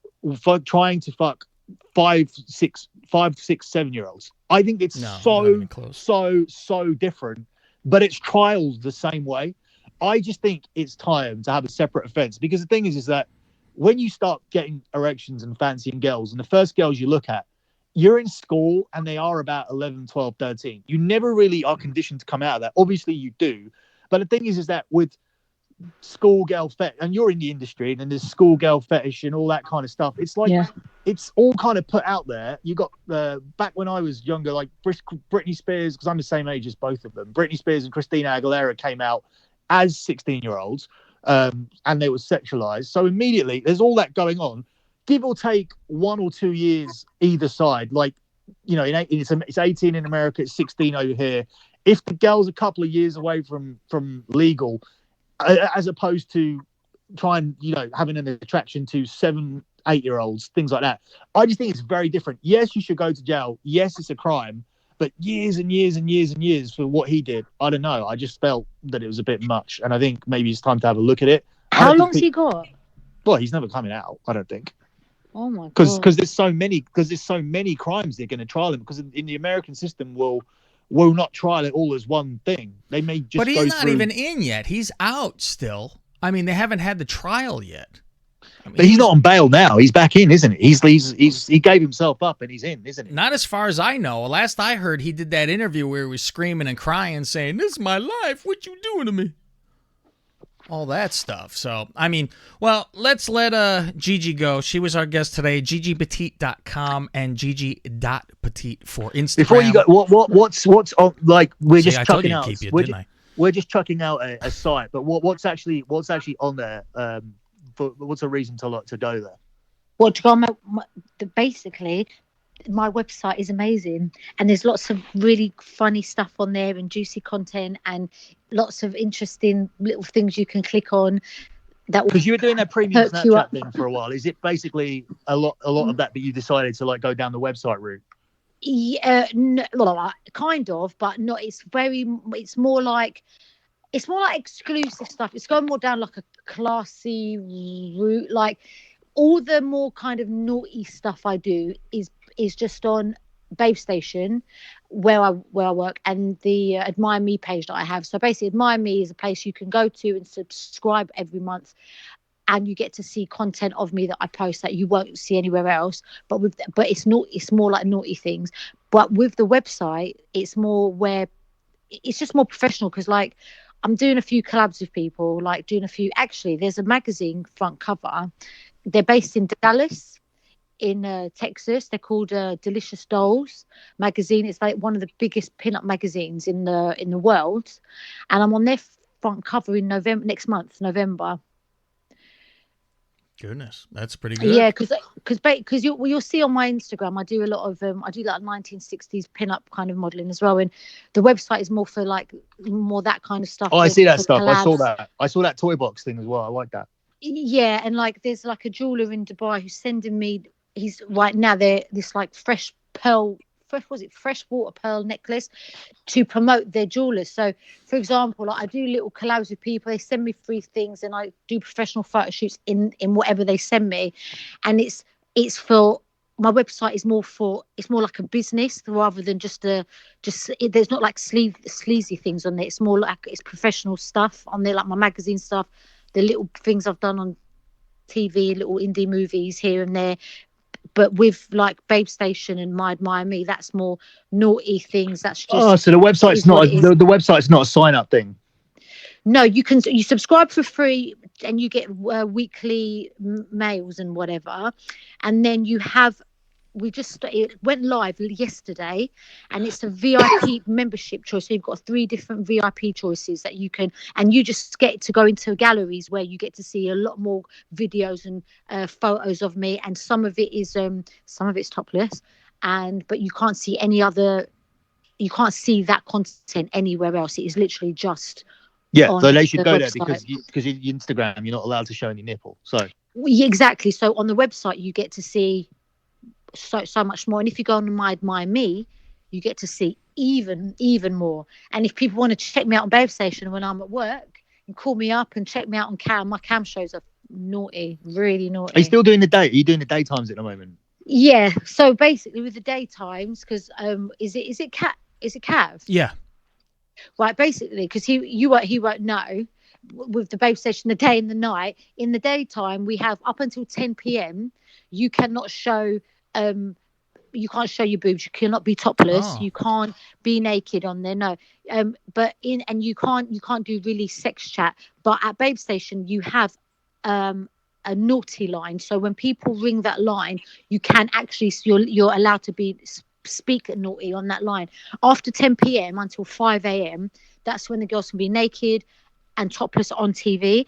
trying to fuck 5, 6, 7-year-olds. I think it's No, not even close. so different, but it's trials the same way. I just think it's time to have a separate offense, because the thing is that when you start getting erections and fancying girls, and the first girls you look at, you're in school and they are about 11, 12, 13. You never really are conditioned to come out of that. Obviously you do. But the thing is that with schoolgirl fetish, and you're in the industry, and there's schoolgirl fetish and all that kind of stuff. It's like, it's all kind of put out there. You got back when I was younger, like Britney Spears, because I'm the same age as both of them. Britney Spears and Christina Aguilera came out as 16-year-olds, and they were sexualized. So immediately there's all that going on, give or take 1 or 2 years either side. Like, you know, it's 18 in America, it's 16 over here. If the girl's a couple of years away from legal, as opposed to trying, you know, having an attraction to 7, 8-year-olds, things like that, I just think it's very different. Yes, you should go to jail. Yes, it's a crime, but years and years and years and years for what he did, I don't know. I just felt that it was a bit much, and I think maybe it's time to have a look at it. How long's he got? Well, he's never coming out, I don't think. Oh my god! Because there's so many crimes they're going to trial him, because in the American system will not trial it all as one thing. They may just. But he's go not through... even in yet. He's out still. I mean, they haven't had the trial yet. I mean, But he's not on bail now. He's back in, isn't he? He gave himself up and he's in, isn't he? Not as far as I know. Last I heard, he did that interview where he was screaming and crying, saying, "This is my life. What you doing to me?" All that stuff. So, I mean, well, let's let Gigi go. She was our guest today. GiGiPetite.com and gigi.pete for Instagram. Before you go, what's on, like, we're See, just I told chucking you to out. keep you, We're, didn't I? we're just chucking out a site, but what's actually on there? What's a reason to go there? Well, to go on basically, my website is amazing, and there's lots of really funny stuff on there and juicy content and lots of interesting little things you can click on that will Because you were doing that premium perk you up. Snapchat thing for a while. Is it basically a lot of that, but you decided to like go down the website route? Yeah, kind of, but not. It's more like exclusive stuff. It's going more down like a classy route. Like all the more kind of naughty stuff I do is just on Babe Station, where I work, and the Admire Me page that I have. So basically, Admire Me is a place you can go to and subscribe every month, and you get to see content of me that I post that you won't see anywhere else. But it's more like naughty things. But with the website, it's more where it's just more professional, because like I'm doing a few collabs with people, like doing a few. Actually, there's a magazine front cover. They're based in Dallas, in Texas. They're called Delicious Dolls magazine. It's like one of the biggest pin-up magazines in the world, and I'm on their front cover in November next month, November. Goodness, that's pretty good. Yeah, because you'll see on my Instagram, I do a lot of I do like 1960s pin-up kind of modeling as well, and the website is more for like more that kind of stuff. Oh, I see that stuff. Collabs. I saw that toy box thing as well. I like that. Yeah, and like there's like a jeweler in Dubai who's sending me. He's right now they're this like fresh water pearl necklace to promote their jewelers. So for example, like I do little collabs with people, they send me free things, and I do professional photo shoots in whatever they send me, and it's for my website is more like a business rather than there's not like sleazy things on there. It's more like it's professional stuff on there, like my magazine stuff, the little things I've done on TV, little indie movies here and there. But with like Babe Station and My Admire Me, that's more naughty things. That's just so the website's not the website's not a sign up thing. No, you subscribe for free and you get weekly mails and whatever, and then it went live yesterday, and it's a VIP membership choice. So you've got 3 different VIP choices that you can, and you just get to go into galleries where you get to see a lot more videos and photos of me, and some of it's topless, but you can't see that content anywhere else. It is literally just so they should go there website. because Instagram you're not allowed to show any nipple. So yeah, exactly. So on the website you get to see so much more, and if you go on My Admire Me, you get to see even more. And if people want to check me out on Babe Station when I'm at work, you call me up and check me out on cam. My cam shows are naughty, really naughty. Are you still doing are you doing the daytimes at the moment? Yeah, so basically with the daytimes, because is it Cav? Yeah, right, basically, because he won't know with the Babe Station, the day and the night. In the daytime we have up until 10 p.m. you cannot show you can't show your boobs, you cannot be topless, you can't be naked on there, no. But you can't do really sex chat. But at Babe Station you have a naughty line, so when people ring that line, you can actually you're allowed to speak naughty on that line. After 10 p.m. until 5 a.m. that's when the girls can be naked and topless on TV.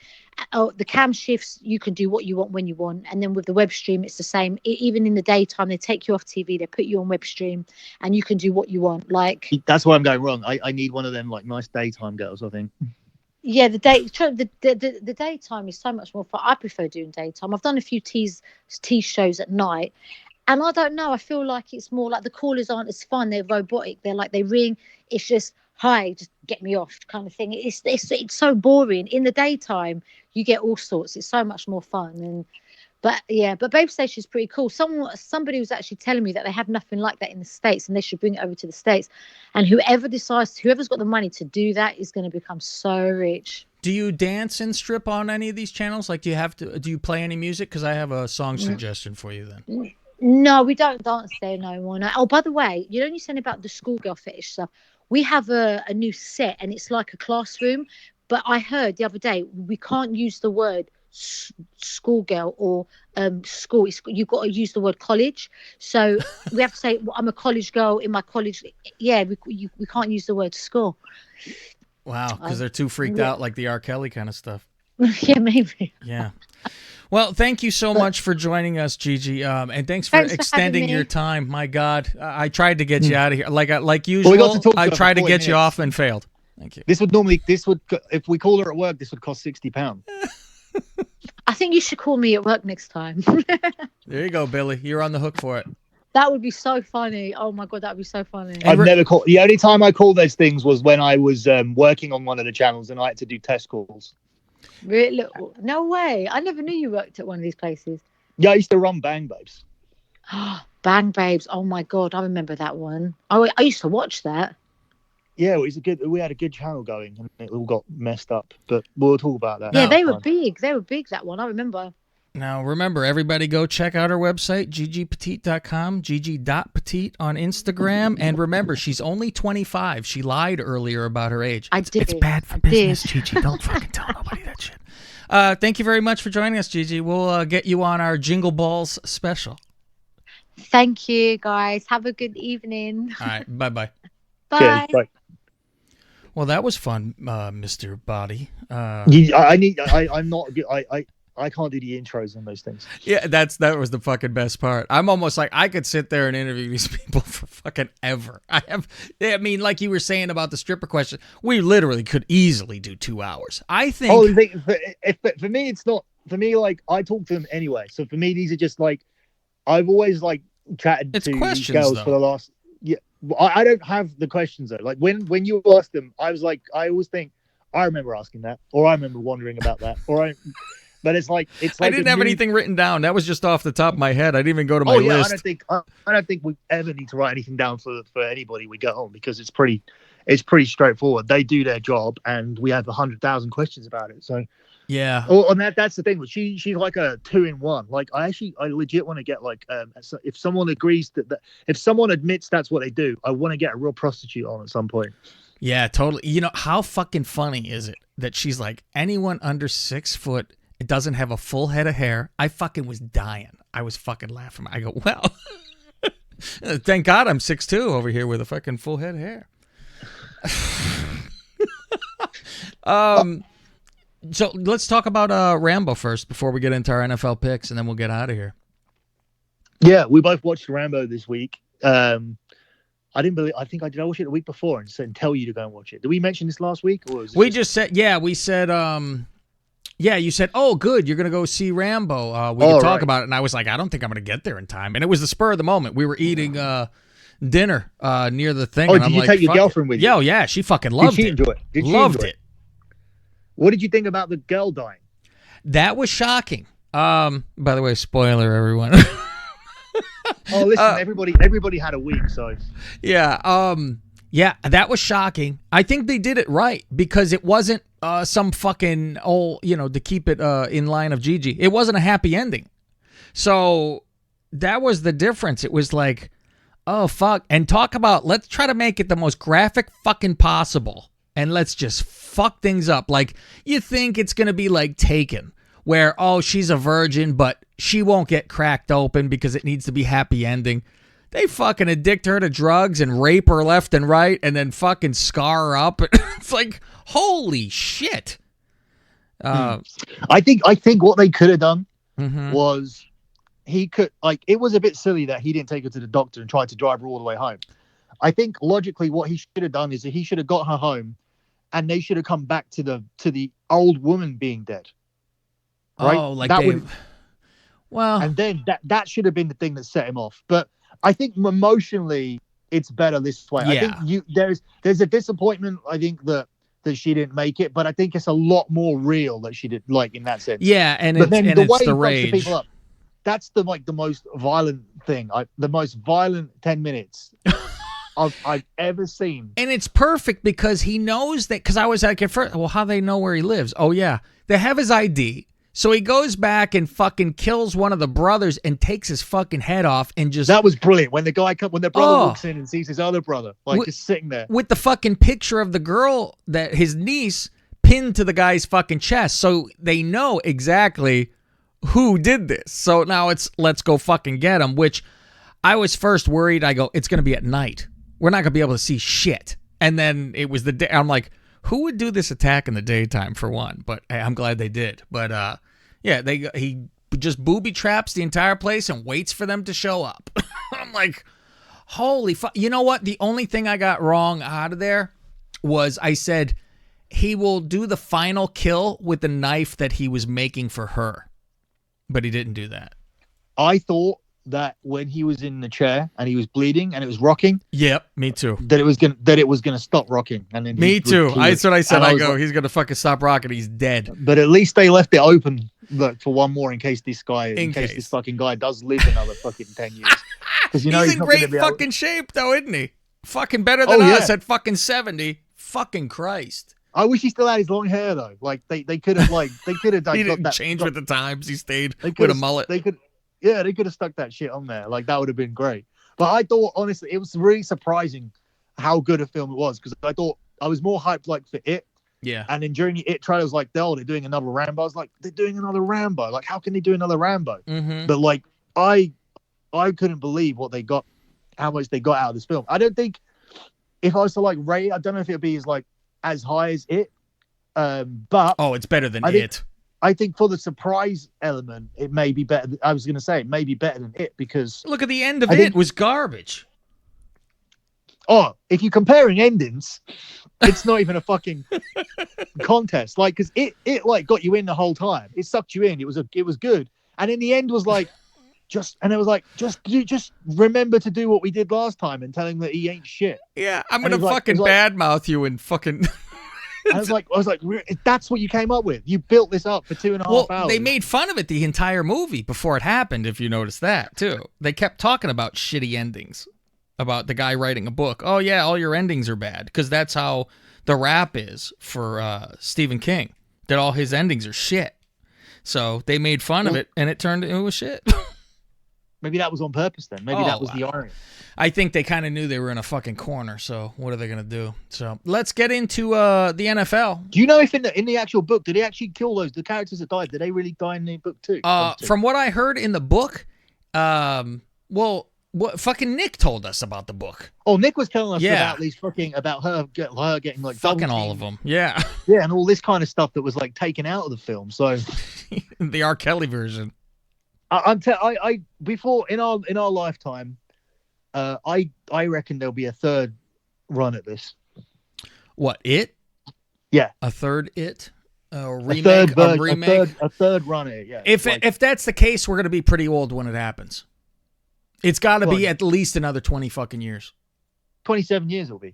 The cam shifts, you can do what you want when you want, and then with the web stream it's the same. Even in the daytime they take you off TV, they put you on web stream, and you can do what you want. Like that's where I'm going wrong. I need one of them like nice daytime girls, I think. Yeah, the daytime is so much more fun. I prefer doing daytime. I've done a few tease shows at night, and I don't know, I feel like it's more like the callers aren't as fun. They're robotic. They're like, they ring, it's just hi, just get me off kind of thing. It's so boring. In the daytime you get all sorts. It's so much more fun. But Babe Station is pretty cool. Somebody was actually telling me that they have nothing like that in the States, and they should bring it over to the States. And whoever's got the money to do that is going to become so rich. Do you dance and strip on any of these channels? Like, do you play any music? Because I have a song suggestion for you then. No, we don't dance there no more. No. Oh, by the way, you said about the schoolgirl fetish stuff. We have a new set, and it's like a classroom. But I heard the other day we can't use the word schoolgirl or school. You've got to use the word college. So we have to say, well, I'm a college girl in my college. Yeah, we can't use the word school. Wow, because they're too freaked out, like the R. Kelly kind of stuff. Yeah, maybe. Yeah. Well, thank you so much for joining us, Gigi, and thanks for Thanks for extending having me. your time. My God, I tried to get you out of here, like Well, we usual. got to talk to I her for tried to 40 get you minutes. off and failed. Thank you. This would if we call her at work, this would cost £60. I think you should call me at work next time. There you go, Billy. You're on the hook for it. That would be so funny. Oh my god, that would be so funny. And I've never called. The only time I called those things was when I was working on one of the channels and I had to do test calls. Really? No way. I never knew you worked at one of these places. Yeah, I used to run Bang Babes. Bang Babes. Oh my god, I remember that one. I used to watch that. Yeah, we had a good channel going and it all got messed up. But we'll talk about that. Yeah, No. they were big. They were big, that one. I remember. Now, remember, everybody go check out her website, gigi.pete.com, gigi.petite on Instagram. And remember, she's only 25. She lied earlier about her age. It's bad for business, Gigi. Don't fucking tell nobody that shit. Thank you very much for joining us, Gigi. We'll get you on our Jingle Balls special. Thank you, guys. Have a good evening. All right, bye-bye. Bye. Cheers, bye. Well, that was fun, Mr. Body. I can't do the intros on those things. Yeah, that was the fucking best part. I'm almost like I could sit there and interview these people for fucking ever. I mean, like you were saying about the stripper question, we literally could easily do 2 hours. I think. Oh, for me, it's not. For me, like I talk to them anyway. So for me, these are just like I've always like chatted It's to these questions, girls though. for the last. Yeah, I don't have the questions though. Like when you ask them, I was like, I always think I remember asking that, or I remember wondering about that, But it's like I didn't have anything written down. That was just off the top of my head. I didn't even go to my list. I don't think we ever need to write anything down for anybody we get on because it's pretty straightforward. They do their job, and we have 100,000 questions about it. So Yeah. oh, and that's the thing. She's like a 2-in-1. Like I legit want to get like if someone agrees that if someone admits that's what they do, I want to get a real prostitute on at some point. Yeah, totally. You know, how fucking funny is it that she's like, anyone under 6 foot, it doesn't have a full head of hair. I fucking was dying. I was fucking laughing. I go, well, thank God I'm 6'2" over here with a fucking full head of hair. So let's talk about Rambo first before we get into our NFL picks, and then we'll get out of here. Yeah, we both watched Rambo this week. I think I did. I watch it the week before and tell you to go and watch it. Did we mention this last week? Or was it We just said, yeah, we said, yeah, you said, oh, good, you're going to go see Rambo. We can talk about it. And I was like, I don't think I'm going to get there in time. And it was the spur of the moment. We were eating dinner near the thing. Oh, and did I'm you like, take your fuck girlfriend with you? Yo, yeah, she fucking loved Did she it. enjoy it? Did she Loved enjoy it. What did you think about the girl dying? That was shocking. By the way, spoiler, everyone. Oh, listen, everybody had a week, so Yeah, yeah, that was shocking. I think they did it right because it wasn't some fucking to keep it in line of Gigi. It wasn't a happy ending. So that was the difference. It was like, oh fuck, and talk about let's try to make it the most graphic fucking possible, and let's just fuck things up. Like you think it's gonna be like Taken, where she's a virgin, but she won't get cracked open because it needs to be happy ending. They fucking addict her to drugs and rape her left and right and then fucking scar her up. It's like, holy shit. I think what they could have done was it was a bit silly that he didn't take her to the doctor and tried to drive her all the way home. I think logically what he should have done is that he should have got her home and they should have come back to the old woman being dead. Right? Oh, like that well, and then that should have been the thing that set him off. But I think emotionally, it's better this way. Yeah. I think there's a disappointment. I think that she didn't make it, but I think it's a lot more real that she did, like in that sense. yeah, and But then the way it's he the fucks rage. the people up, that's the most violent thing. The most violent 10 minutes I've ever seen. And it's perfect because he knows that. Because I was like at first, well, how they know where he lives? Oh yeah, they have his ID. So he goes back and fucking kills one of the brothers and takes his fucking head off and just... That was brilliant. When the brother walks in and sees his other brother, just sitting there. With the fucking picture of the girl, that his niece, pinned to the guy's fucking chest. So they know exactly who did this. So now it's, let's go fucking get him, which I was first worried. I go, it's going to be at night. We're not going to be able to see shit. And then it was the day. I'm like... Who would do this attack in the daytime for one? But hey, I'm glad they did. But yeah, he just booby traps the entire place and waits for them to show up. I'm like, holy fuck. You know what? The only thing I got wrong out of there was I said he will do the final kill with the knife that he was making for her. But he didn't do that. I thought that when he was in the chair and he was bleeding and it was rocking. Yep, me too. That it was gonna stop rocking. And then me too. That's what I said. I go, like, he's gonna fucking stop rocking. He's dead. But at least they left it open for one more in case this fucking guy does live another fucking 10 years. Because he's in great fucking shape though, isn't he? Fucking better than us at fucking 70. Fucking Christ. I wish he still had his long hair though. Like they could have he didn't change with the times. He stayed with a mullet. They could have stuck that shit on there. Like that would have been great. But I thought honestly, it was really surprising how good a film it was because I thought I was more hyped like for it. Yeah. And then during the It trailer, I was like, they're doing another Rambo. I was like, they're doing another Rambo. Like, how can they do another Rambo? Mm-hmm. But like, I couldn't believe what they got, how much they got out of this film. I don't think if I was to like rate it, I don't know if it'd be as high as It. But it's better than It. I think for the surprise element, it may be better. I was going to say it may be better than It because look at the end of It was garbage. Oh, if you're comparing endings, it's not even a fucking contest. Like, because it like got you in the whole time. It sucked you in. It was good. And in the end was like, just remember to do what we did last time and tell him that he ain't shit. Yeah, I'm gonna fucking badmouth you and fucking. I was like, that's what you came up with. You built this up for 2.5 hours. They made fun of it the entire movie before it happened. If you notice that too, they kept talking about shitty endings. About the guy writing a book. Oh yeah, all your endings are bad because that's how the rap is for Stephen King. That all his endings are shit. So they made fun of it, and it was shit. Maybe that was on purpose. Then maybe that was the irony. I think they kind of knew they were in a fucking corner. So what are they gonna do? So let's get into the NFL. Do you know if in the actual book did they actually kill the characters that died? Did they really die in the book too? From what I heard in the book, what fucking Nick told us about the book. Oh, Nick was telling us about these about her getting like fucking all of them. Yeah. Yeah, and all this kind of stuff that was like taken out of the film. So the R. Kelly version. Before in our lifetime, I reckon there'll be a third run at this. What, It? Yeah. A third It? A remake? A third run at it, yeah. If that's the case, we're gonna be pretty old when it happens. It's got to be at least another 20 fucking years. 27 years it'll be.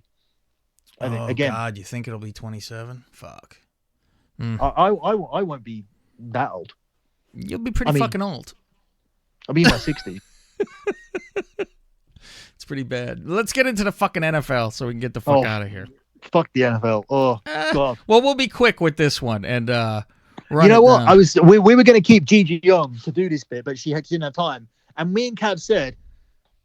I think again. God, you think it'll be 27? Fuck. I won't be that old. You'll be pretty fucking old. I'll be in my 60s. It's pretty bad. Let's get into the fucking NFL so we can get the fuck out of here. Fuck the NFL. Oh God. Well, we'll be quick with this one and run. You know what? We were going to keep Gigi on to do this bit, but she didn't have time. And me and Cav said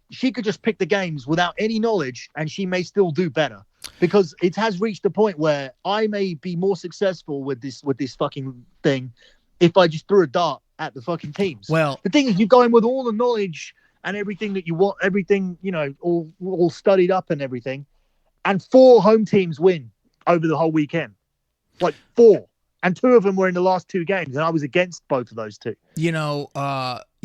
she could just pick the games without any knowledge and she may still do better because it has reached a point where I may be more successful with this fucking thing if I just threw a dart at the fucking teams. Well, the thing is you go in with all the knowledge and everything that you want, everything, all studied up and everything. And 4 home teams win over the whole weekend. Like 4. And 2 of them were in the last 2 games, and I was against both of those 2.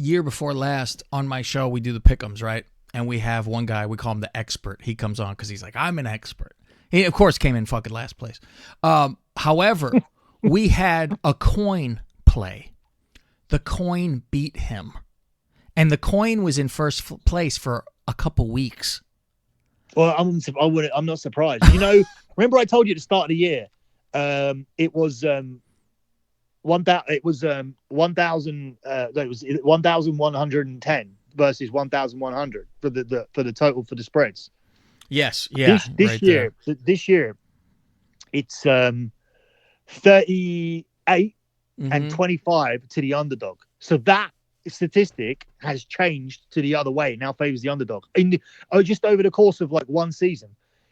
Year before last on my show, we do the pick'ems, right? And we have one guy, we call him the expert. He comes on because he's like, I'm an expert. He, of course, came in fucking last place. However, we had a coin play. The coin beat him. And the coin was in first place for a couple weeks. Well, I'm not surprised. Remember I told you at the start of the year, it was 1,110 versus 1,100 for the total for the spreads. Yes, yeah. This year, it's 38 and 25 to the underdog. So that statistic has changed to the other way. It now favors the underdog. Just over the course of like one season,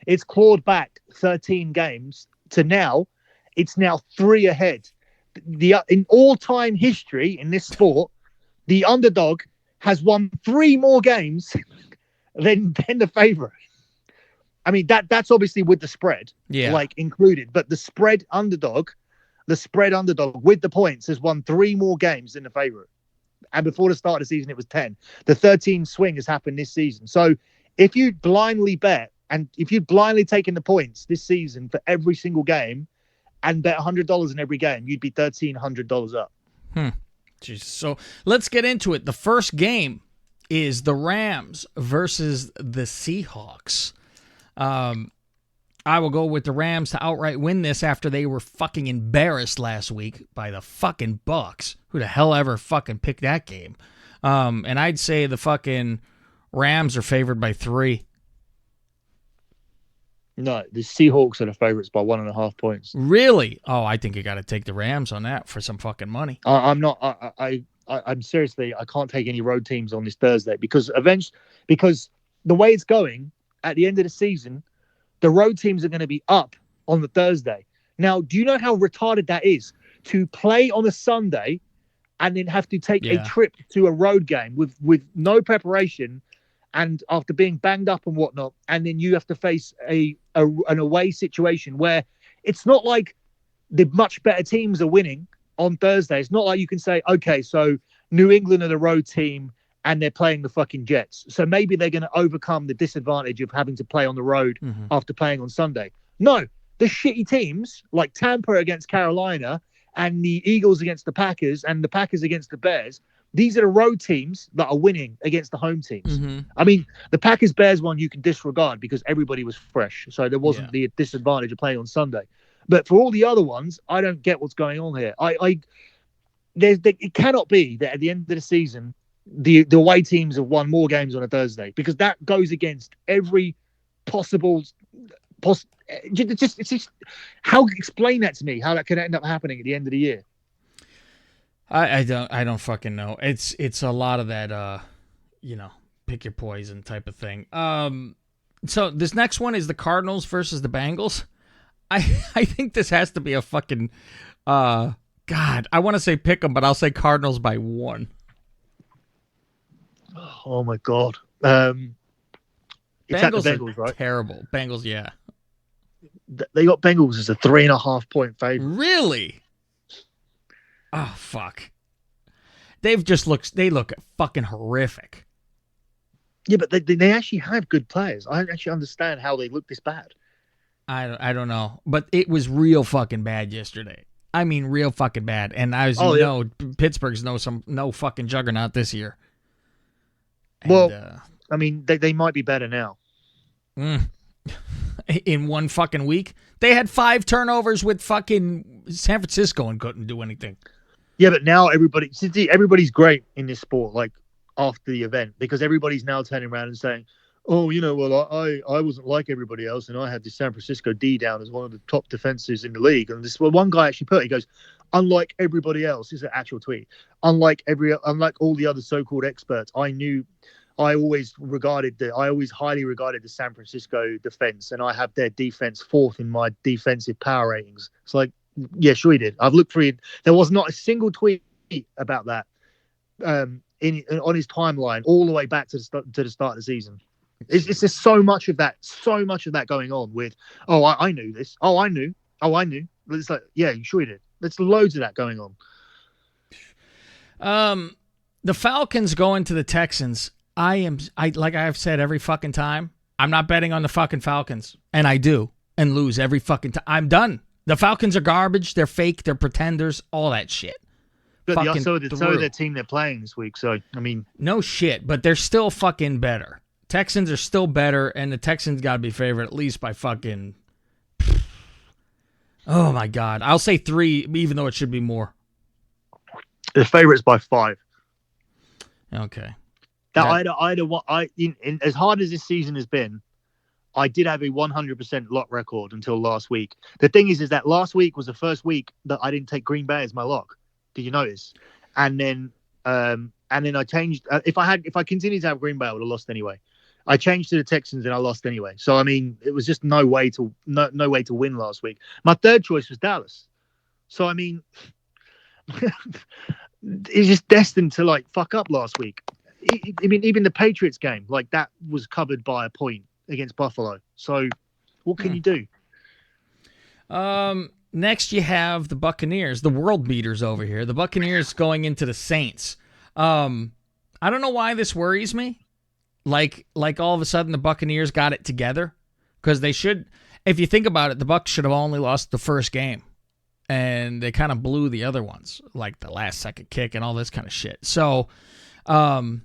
it's clawed back 13 games to now. It's now 3 ahead. In all-time history in this sport, the underdog has won 3 more games than the favorite. I mean, that's obviously with the spread, included. But the spread underdog with the points has won 3 more games than the favorite. and before the start of the season, it was 10. The 13 swing has happened this season. So if you blindly bet, and if you'd blindly taken the points this season for every single game and bet $100 in every game, you'd be $1,300 up. Jeez. So let's get into it. The first game is the Rams versus the Seahawks. I will go with the Rams to outright win this after they were fucking embarrassed last week by the fucking Bucks. Who the hell ever fucking picked that game? And I'd say the fucking Rams are favored by 3. No, the Seahawks are the favorites by 1.5 points. Really? Oh, I think you got to take the Rams on that for some fucking money. I'm not. I'm seriously. I can't take any road teams on this Thursday because the way it's going at the end of the season, the road teams are going to be up on the Thursday. Now, do you know how retarded that is to play on a Sunday and then have to take a trip to a road game with no preparation? And after being banged up and whatnot, and then you have to face an away situation where it's not like the much better teams are winning on Thursday. It's not like you can say, okay, so New England are the road team and they're playing the fucking Jets. So maybe they're going to overcome the disadvantage of having to play on the road after playing on Sunday. No, the shitty teams like Tampa against Carolina and the Eagles against the Packers and the Packers against the Bears, these are the road teams that are winning against the home teams. I mean, the Packers-Bears one you can disregard because everybody was fresh. So there wasn't the disadvantage of playing on Sunday. But for all the other ones, I don't get what's going on here. It cannot be that at the end of the season, the away teams have won more games on a Thursday because that goes against every possible. It's just how explain that to me how that could end up happening at the end of the year. I don't fucking know. It's a lot of that pick your poison type of thing. So this next one is the Cardinals versus the Bengals. I think this has to be a fucking God, I want to say pick 'em, but I'll say Cardinals by 1. Oh my God. It's at the Bengals, right? Terrible. Bengals, yeah. They got Bengals as a 3.5 point favorite. Really? Oh fuck. They look fucking horrific. Yeah, but they actually have good players. I don't actually understand how they look this bad. I don't know, but it was real fucking bad yesterday. I mean, real fucking bad. And Pittsburgh's no fucking juggernaut this year. And, well, I mean, they might be better now. In one fucking week, they had 5 turnovers with fucking San Francisco and couldn't do anything. Yeah, but now everybody's great in this sport. Like after the event, because everybody's now turning around and saying, "Oh, I wasn't like everybody else, and I had the San Francisco D down as one of the top defenses in the league." And one guy actually he goes, "Unlike everybody else," this is an actual tweet. Unlike all the other so-called experts, I always highly regarded the San Francisco defense, and I have their defense 4th in my defensive power ratings. It's like, yeah, sure he did. I've looked through it. There was not a single tweet about that on his timeline all the way back to the start of the season. It's just so much of that going on with, oh, I knew this. Oh, I knew. It's like, yeah, sure he did. There's loads of that going on. The Falcons going to the Texans. Like I've said every fucking time, I'm not betting on the fucking Falcons, and I do, and lose every fucking time. I'm done. The Falcons are garbage. They're fake. They're pretenders. All that shit. But so the team they're playing this week. So I mean, no shit. But they're still fucking better. Texans are still better, and the Texans got to be favored at least by fucking. Oh my God! I'll say 3, even though it should be more. The favorites by 5. Okay. As hard as this season has been, I did have a 100% lock record until last week. The thing is that last week was the first week that I didn't take Green Bay as my lock. Did you notice? And then I changed. If I continued to have Green Bay, I would have lost anyway. I changed to the Texans and I lost anyway. So I mean, it was just no way to win last week. My third choice was Dallas. So I mean, it's just destined to like fuck up last week. I mean, even the Patriots game, like that was covered by a point against Buffalo. So what can you do? Next you have the Buccaneers, the world beaters over here. The Buccaneers going into the Saints. I don't know why this worries me. Like all of a sudden the Buccaneers got it together, because they should. If you think about it, the Bucs should have only lost the first game, and they kind of blew the other ones, like the last second kick and all this kind of shit. So, and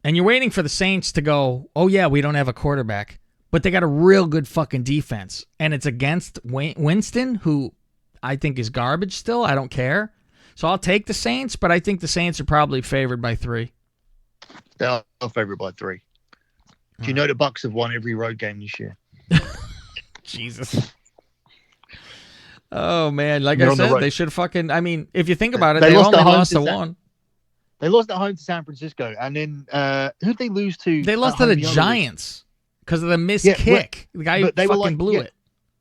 you're waiting for the Saints to go, oh yeah, we don't have a quarterback, but they got a real good fucking defense, and it's against Winston, who I think is garbage still. I don't care. So I'll take the Saints, but I think the Saints are probably favored by 3. They are favored by 3. Do you know the Bucks have won every road game this year? Jesus. Oh, man. Like I said, they should fucking... I mean, if you think about it, they only lost to one. They lost at home to San Francisco. And then who'd they lose to? They lost to the Giants because of the missed kick. The guy fucking blew it.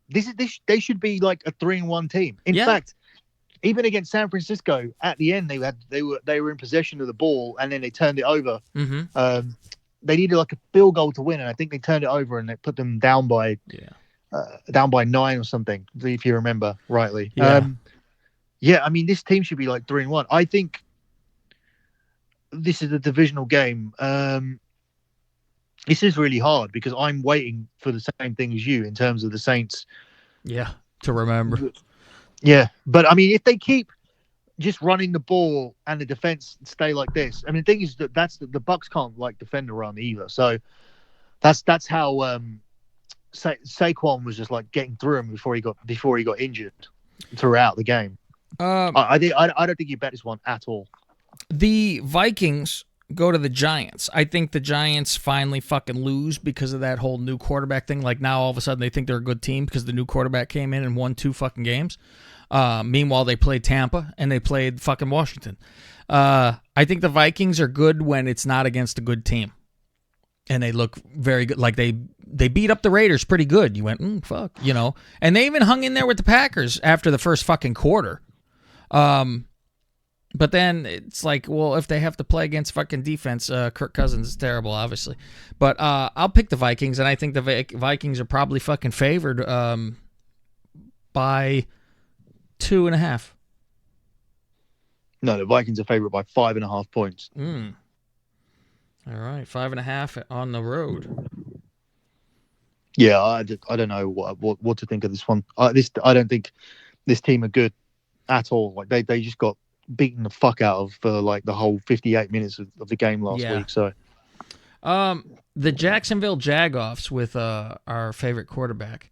They should be like a 3-1 team. In fact, even against San Francisco, at the end, they were in possession of the ball, and then they turned it over. Mm-hmm. They needed like a field goal to win, and I think they turned it over, and they put them down by 9 or something, if you remember rightly. I mean, this team should be like 3-1. I think this is a divisional game. This is really hard because I'm waiting for the same thing as you in terms of the Saints. Yeah, to remember. Yeah, but I mean, if they keep just running the ball and the defense stay like this, I mean, the thing is that the Bucks can't like defend around either. So that's how Saquon was just like getting through him before he got injured throughout the game. I don't think you bet this one at all. The Vikings go to the Giants. I think the Giants finally fucking lose because of that whole new quarterback thing. Like now all of a sudden they think they're a good team because the new quarterback came in and won 2 fucking games. Meanwhile, they played Tampa and they played fucking Washington. I think the Vikings are good when it's not against a good team. And they look very good. Like they beat up the Raiders pretty good. You went, fuck, you know. And they even hung in there with the Packers after the first fucking quarter. But then it's like, well, if they have to play against fucking defense, Kirk Cousins is terrible, obviously. But I'll pick the Vikings, and I think the Vikings are probably fucking favored by 2.5. No, the Vikings are favored by 5.5 points. All right, 5.5 on the road. Yeah, I don't know what to think of this one. I don't think this team are good at all. Like they just got beaten the fuck out of for like the whole 58 minutes of the game last week. So, the Jacksonville Jagoffs with our favorite quarterback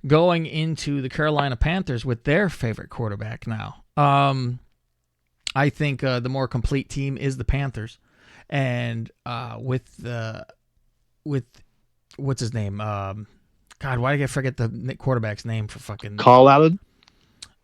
going into the Carolina Panthers with their favorite quarterback now. I think the more complete team is the Panthers, and with what's his name? God, why did I forget the quarterback's name for fucking Kyle Allen?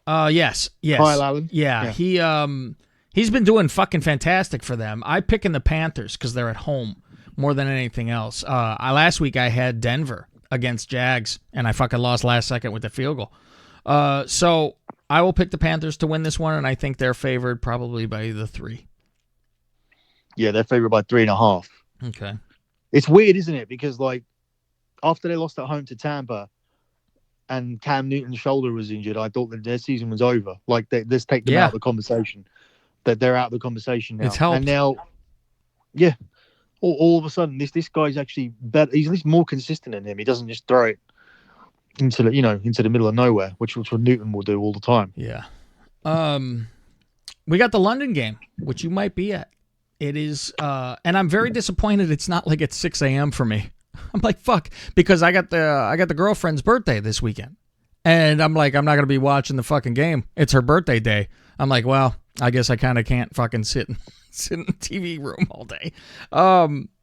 Yes. Kyle Allen. Yeah. He's been doing fucking fantastic for them. I picking the Panthers because they're at home more than anything else. Last week I had Denver against Jags, and I fucking lost last second with the field goal. So I will pick the Panthers to win this one, and I think they're favored probably by the 3. Yeah, they're favored by 3.5. Okay. It's weird, isn't it? Because like after they lost at home to Tampa, and Cam Newton's shoulder was injured, I thought that their season was over. Like, let's take them out of the conversation. That they're out of the conversation now. It's helped. And now, all of a sudden, this guy's actually better. He's at least more consistent than him. He doesn't just throw it into the middle of nowhere, which what Newton will do all the time. Yeah. We got the London game, which you might be at. It is, and I'm very disappointed. It's not like it's 6 a.m. for me. I'm like, fuck, because I got the girlfriend's birthday this weekend, and I'm like, I'm not gonna be watching the fucking game. It's her birthday day. I'm like, well, I guess I kind of can't fucking sit in the TV room all day.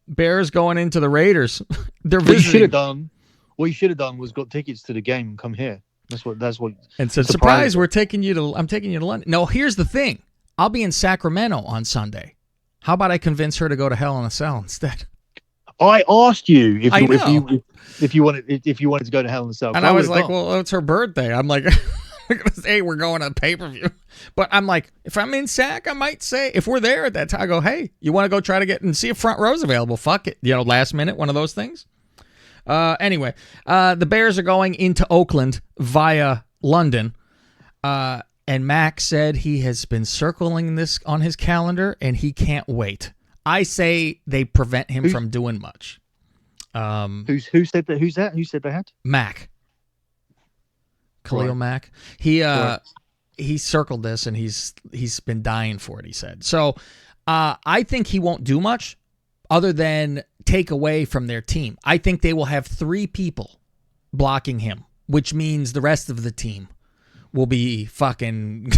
Bears going into the Raiders. They're visiting. What you should have done was got tickets to the game and come here. That's what. And said, surprise, I'm taking you to London. No, here's the thing. I'll be in Sacramento on Sunday. How about I convince her to go to Hell in a Cell instead? I asked you if you wanted to go to Hell in a Cell, and I was like, "Well, it's her birthday." I'm like, "Hey, we're going to pay per view," but I'm like, if I'm in Sac, I might say, if we're there at that time, I go, "Hey, you want to go try to get and see if front row's available?" Fuck it, last minute, one of those things. Anyway, the Bears are going into Oakland via London. And Mac said he has been circling this on his calendar, and he can't wait. I say they prevent him from doing much. Who said that? Who's that? Who said they had? Mac. Khalil Right. Mack. He circled this, and he's been dying for it, he said. So I think he won't do much other than take away from their team. I think they will have 3 people blocking him, which means the rest of the team will be fucking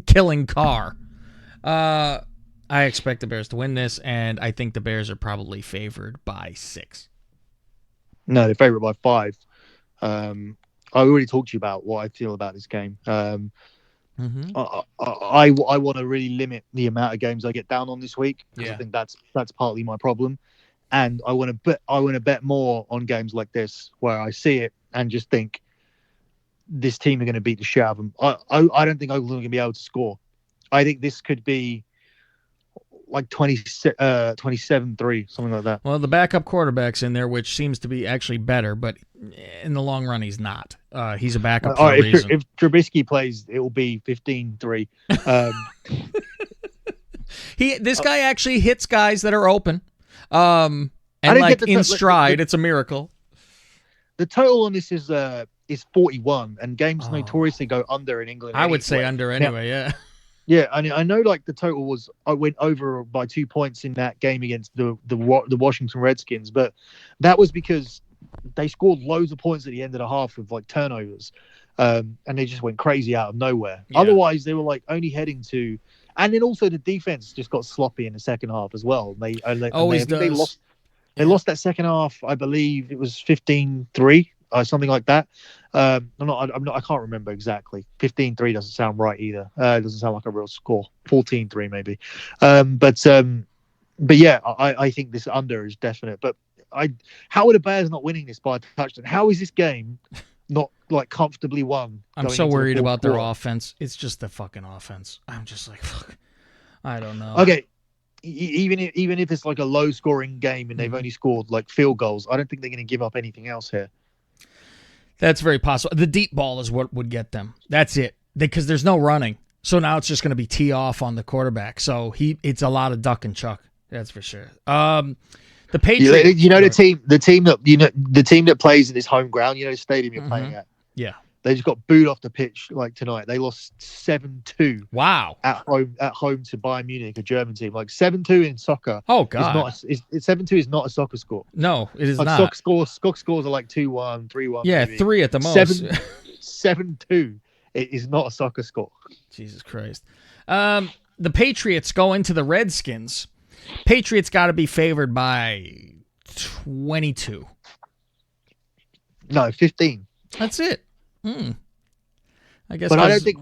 killing Carr. I expect the Bears to win this, and I think the Bears are probably favored by 6. No, they're favourite by 5. I already talked to you about what I feel about this game. I want to really limit the amount of games I get down on this week, because I think that's partly my problem. And I want to bet more on games like this where I see it and just think this team are going to beat the shit out of them. I don't think Oakland's going to be able to score. I think this could be like 27-3, something like that. Well, the backup quarterback's in there, which seems to be actually better, but in the long run, he's not. He's a backup for a reason. If Trubisky plays, it will be 15-3. This guy actually hits guys that are open, and like in stride. It's a miracle. The total on this is 41, and games notoriously go under in England. I would say under anyway. Yeah. Yeah, I know. Like the total was, I went over by 2 points in that game against the Washington Redskins, but that was because they scored loads of points at the end of the half with like turnovers, and they just went crazy out of nowhere. Yeah. Otherwise, they were like only heading to, and then also the defense just got sloppy in the second half as well. They lost. They lost that second half. I believe it was 15-3. Something like that. I can't remember exactly. 15-3 doesn't sound right either. It doesn't sound like a real score. 14-3 maybe. But yeah, I think this under is definite. But how are the Bears not winning this by a touchdown? How is this game not like comfortably won? I'm so worried about their offense. It's just the fucking offense. I'm just like, fuck. I don't know. Okay. Even if it's like a low scoring game and they've only scored like field goals, I don't think they're going to give up anything else here. That's very possible. The deep ball is what would get them. That's it. Because there's no running. So now it's just going to be tee off on the quarterback. So it's a lot of duck and chuck. That's for sure. The Patriots. The team that plays in this home ground, the stadium you're playing at. Yeah. They just got booed off the pitch like tonight. They lost 7-2. Wow. At home to Bayern Munich, a German team. Like 7-2 in soccer. Oh God. 7-2 is not a soccer score. No, it is like not. Soccer scores are like 2-1, 3-1. Yeah, maybe. 3 at the most. 7-2. It is not a soccer score. Jesus Christ. The Patriots go into the Redskins. Patriots got to be favored by 22. No, 15. That's it. I guess. But I don't think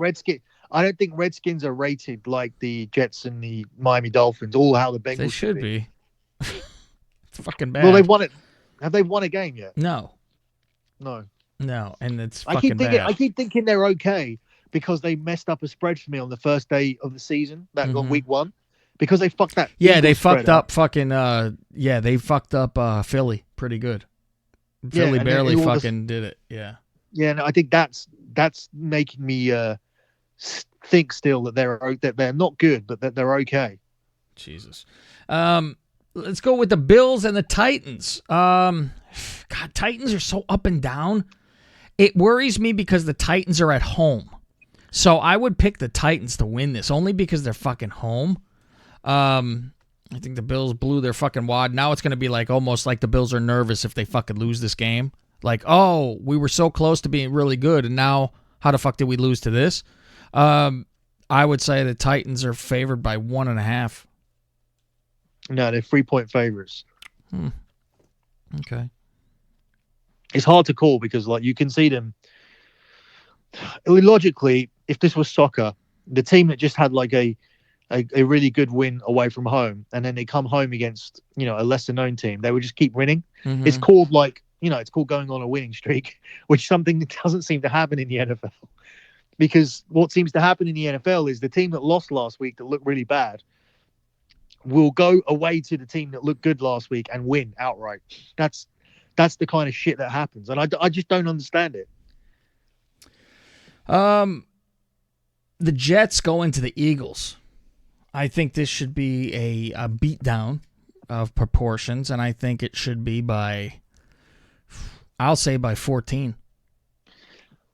Redskins are rated like the Jets and the Miami Dolphins. All how the Bengals they should be. It's fucking bad. Well, they've won it. Have they won a game yet? No, and it's fucking bad. I keep thinking they're okay because they messed up a spread for me on the first day of the season. That got week 1 because they fucked that. Yeah, they fucked up fucking. They fucked up Philly pretty good. Philly barely fucking did it. Yeah. Yeah, and I think that's making me think still that they're not good, but that they're okay. Jesus. Let's go with the Bills and the Titans. God, Titans are so up and down. It worries me because the Titans are at home. So I would pick the Titans to win this only because they're fucking home. I think the Bills blew their fucking wad. Now it's going to be like almost like the Bills are nervous if they fucking lose this game. Like, oh, we were so close to being really good, and now how the fuck did we lose to this? I would say the Titans are favored by 1.5. No, they're 3-point favorites. Okay. It's hard to call because, like, you can see them. Logically, if this was soccer, the team that just had like a really good win away from home, and then they come home against a lesser known team, they would just keep winning. It's called like. It's called going on a winning streak, which is something that doesn't seem to happen in the NFL. Because what seems to happen in the NFL is the team that lost last week that looked really bad will go away to the team that looked good last week and win outright. That's the kind of shit that happens. And I just don't understand it. The Jets go into the Eagles. I think this should be a beatdown of proportions, and I think it should be I'll say by 14.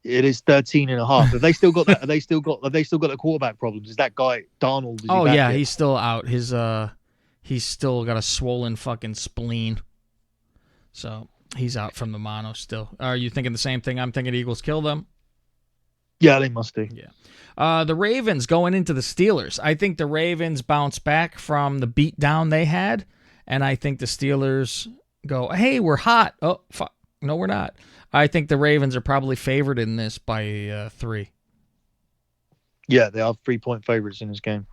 It is 13.5. Have they still got that? Have they still got the quarterback problems? Is that guy Darnold? Is he back yet? He's still out. He's still got a swollen fucking spleen. So he's out from the mono still. Are you thinking the same thing? I'm thinking Eagles kill them. Yeah, they must do. Yeah. The Ravens going into the Steelers. I think the Ravens bounce back from the beatdown they had, and I think the Steelers go, hey, we're hot. Oh, fuck. No, we're not. I think the Ravens are probably favored in this by 3. Yeah, they are 3-point favorites in this game.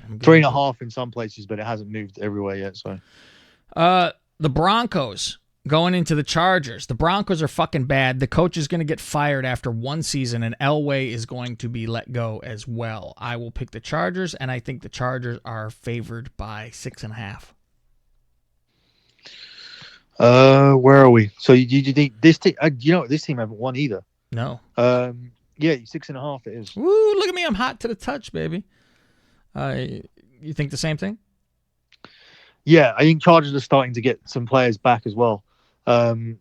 3.5 in some places, but it hasn't moved everywhere yet. So, the Broncos going into the Chargers. The Broncos are fucking bad. The coach is going to get fired after 1 season, and Elway is going to be let go as well. I will pick the Chargers, and I think the Chargers are favored by 6.5. Where are we? So you think this team? This team haven't won either. No. Yeah, 6.5 it is. Woo! Look at me, I'm hot to the touch, baby. You think the same thing? Yeah, I think Chargers are starting to get some players back as well. I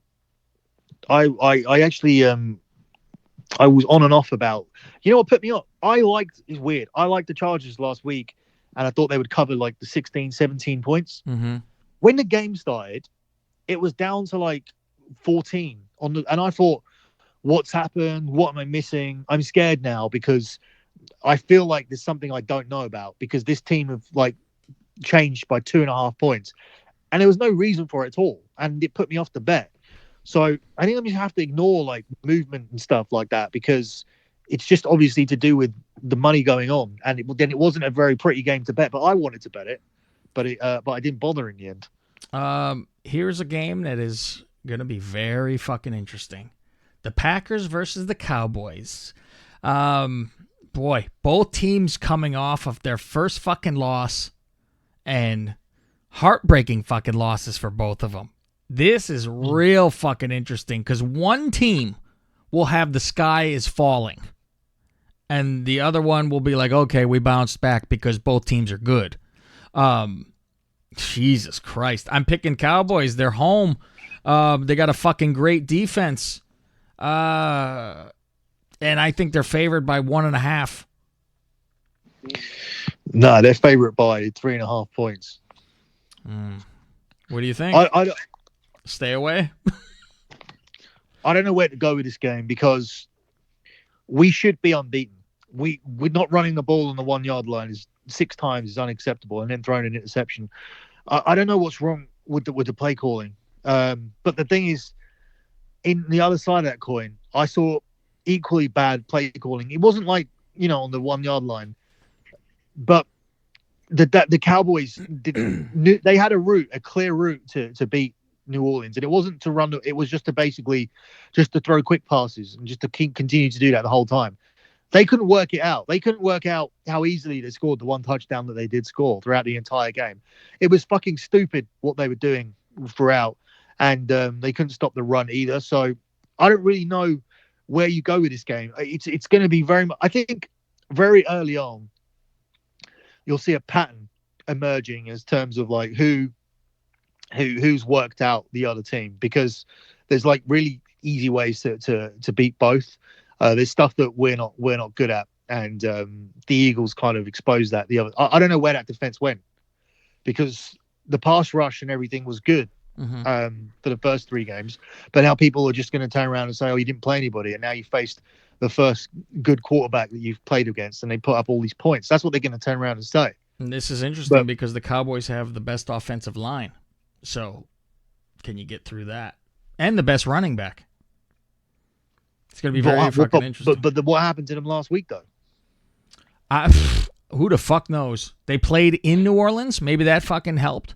actually I was on and off about. You know what put me off? It's weird. I liked the Chargers last week, and I thought they would cover like the 16, 17 points. Mm-hmm. When the game started, it was down to like 14 and I thought, what's happened? What am I missing? I'm scared now because I feel like there's something I don't know about because this team have like changed by 2.5 points, and there was no reason for it at all, and it put me off the bet. So I think I'm just have to ignore like movement and stuff like that because it's just obviously to do with the money going on, and then it wasn't a very pretty game to bet. But I wanted to bet it, but I didn't bother in the end. Here's a game that is going to be very fucking interesting. The Packers versus the Cowboys. Boy, both teams coming off of their first fucking loss and heartbreaking fucking losses for both of them. This is real fucking interesting because one team will have the sky is falling and the other one will be like, okay, we bounced back because both teams are good. Jesus Christ. I'm picking Cowboys. They're home. They got a fucking great defense. And I think they're favored by 1.5. No, they're favourite by 3.5 points. What do you think? I Stay away? I don't know where to go with this game because we should be unbeaten. We're not running the ball on the 1 yard line is 6 times is unacceptable, and then throwing an interception. I don't know what's wrong with the play calling. But the thing is, in the other side of that coin, I saw equally bad play calling. It wasn't like, on the 1 yard line, but the Cowboys they had a clear route to beat New Orleans, and it wasn't to run. It was just to throw quick passes and just to continue to do that the whole time. They couldn't work it out. They couldn't work out how easily they scored the 1 touchdown that they did score throughout the entire game. It was fucking stupid what they were doing throughout, and they couldn't stop the run either. So I don't really know where you go with this game. It's going to be very much. I think very early on, you'll see a pattern emerging as terms of like who's worked out the other team, because there's like really easy ways to beat both. There's stuff that we're not good at, and the Eagles kind of exposed that. I don't know where that defense went, because the pass rush and everything was good for the first 3 games, but now people are just going to turn around and say, "Oh, you didn't play anybody," and now you faced the first good quarterback that you've played against, and they put up all these points. That's what they're going to turn around and say. And this is interesting because the Cowboys have the best offensive line. So, can you get through that? And the best running back. It's going to be very fucking interesting. But what happened to them last week, though? Who the fuck knows? They played in New Orleans. Maybe that fucking helped.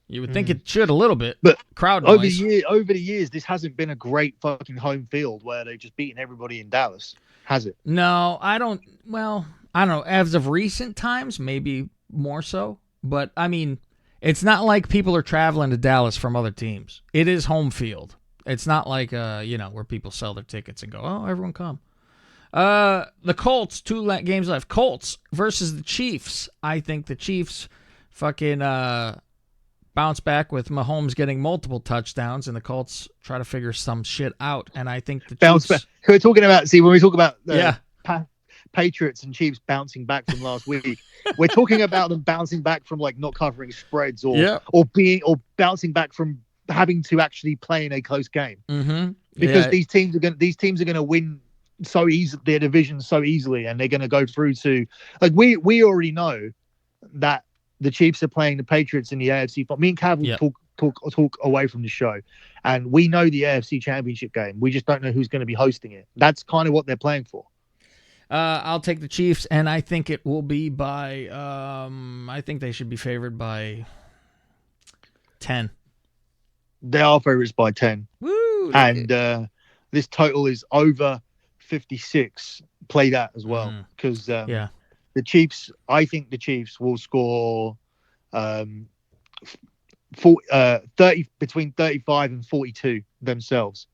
You would think it should a little bit. But crowd noise. Over the years, this hasn't been a great fucking home field where they've just beaten everybody in Dallas, has it? No, I don't. Well, I don't know. As of recent times, maybe more so. But, I mean, it's not like people are traveling to Dallas from other teams. It is home field. It's not like, where people sell their tickets and go, "Oh, everyone come." The Colts, games left. Colts versus the Chiefs. I think the Chiefs fucking bounce back with Mahomes getting multiple touchdowns, and the Colts try to figure some shit out. And I think the bounce Chiefs... back. We're talking about, when we talk about Yeah. Patriots and Chiefs bouncing back from last week, we're talking about them bouncing back from like not covering spreads or bouncing back from having to actually play in a close game. Mm-hmm. Because these teams are going to win so easily, their division so easily, and they're going to go through to, like, we already know that the Chiefs are playing the Patriots in the AFC. Me and Cav will talk away from the show, and we know the AFC Championship game. We just don't know who's going to be hosting it. That's kind of what they're playing for. I'll take the Chiefs, and I think it will be by. I think they should be favored by 10. They are favorites by 10. Woo! And this total is over 56. Play that as well, because the Chiefs. I think the Chiefs will score 30 between 35 and 42 themselves.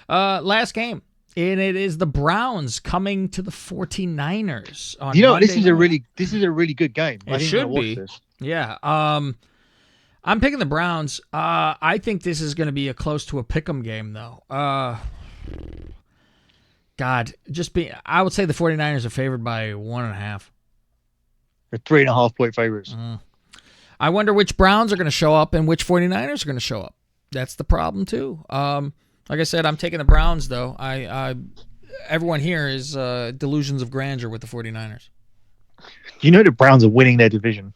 Last game. And it is the Browns coming to the 49ers on Monday Monday this is a really good game. It should be. Yeah. I'm picking the Browns. I think this is going to be close to a pick'em game, though. I would say the 49ers are favored by 1.5. They're 3.5 point favorites. I wonder which Browns are going to show up and which 49ers are going to show up. That's the problem, too. Like I said, I'm taking the Browns, though. Everyone here is delusions of grandeur with the 49ers. You know the Browns are winning their division.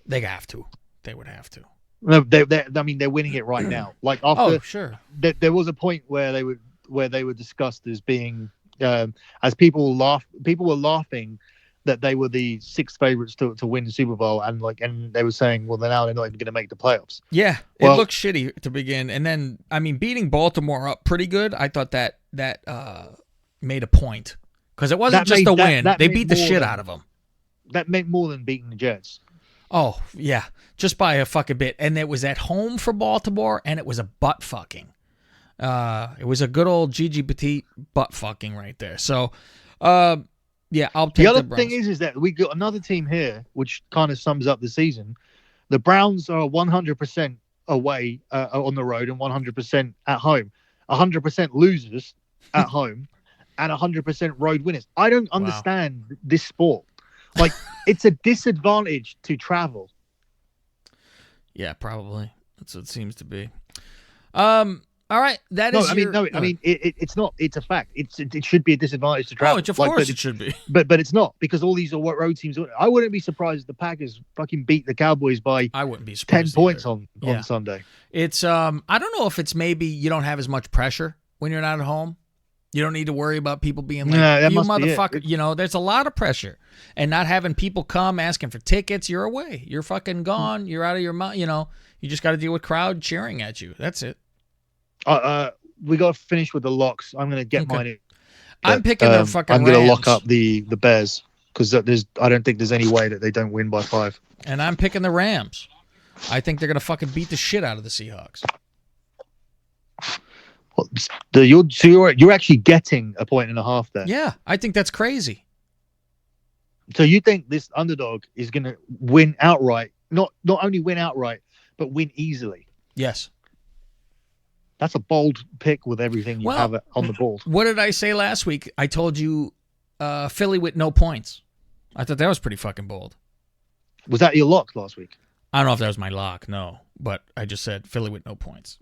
They have to. They would have to. No, they're winning it right now. Like after, sure. There was a point where they were discussed as being, as people were laughing that they were the 6th favorites to win the Super Bowl, and they were saying, well, now they're not even going to make the playoffs. Yeah, it looked shitty to begin, and then beating Baltimore up pretty good. I thought that made a point because it wasn't just a win; they beat the shit out of them. That meant more than beating the Jets. Oh yeah, just by a fucking bit, and it was at home for Baltimore, and it was a butt fucking. It was a good old GiGi Petite butt fucking right there. So, yeah, I'll take the other the Browns. thing is that we got another team here, which kind of sums up the season. The Browns are 100% away on the road and 100% at home. 100% losers at home and 100% road winners. I don't understand this sport. Like, it's a disadvantage to travel. Yeah, probably. That's what it seems to be. All right, it's not. It's a fact. It should be a disadvantage to travel. Of course it should be. But it's not, because all these are road teams. I wouldn't be surprised if the Packers fucking beat the Cowboys by I wouldn't be surprised 10 points on Sunday. It's I don't know if it's maybe you don't have as much pressure when you're not at home. You don't need to worry about people being like, you motherfucker. You know, there's a lot of pressure. And not having people come asking for tickets, you're away. You're fucking gone. You're out of your mind. You know, you just got to deal with crowd cheering at you. That's it. We got to finish with the locks. I'm going to get mine in. I'm picking the fucking I'm going to Rams. lock up the Bears, because I don't think there's any way that they don't win by 5. And I'm picking the Rams. I think they're going to fucking beat the shit out of the Seahawks. You're actually getting 1.5 there. Yeah, I think that's crazy. So you think this underdog is going to win outright? Not only win outright, but win easily. Yes. That's a bold pick with everything you have on the board. What did I say last week? I told you Philly with no points. I thought that was pretty fucking bold. Was that your lock last week? I don't know if that was my lock, no. But I just said Philly with no points.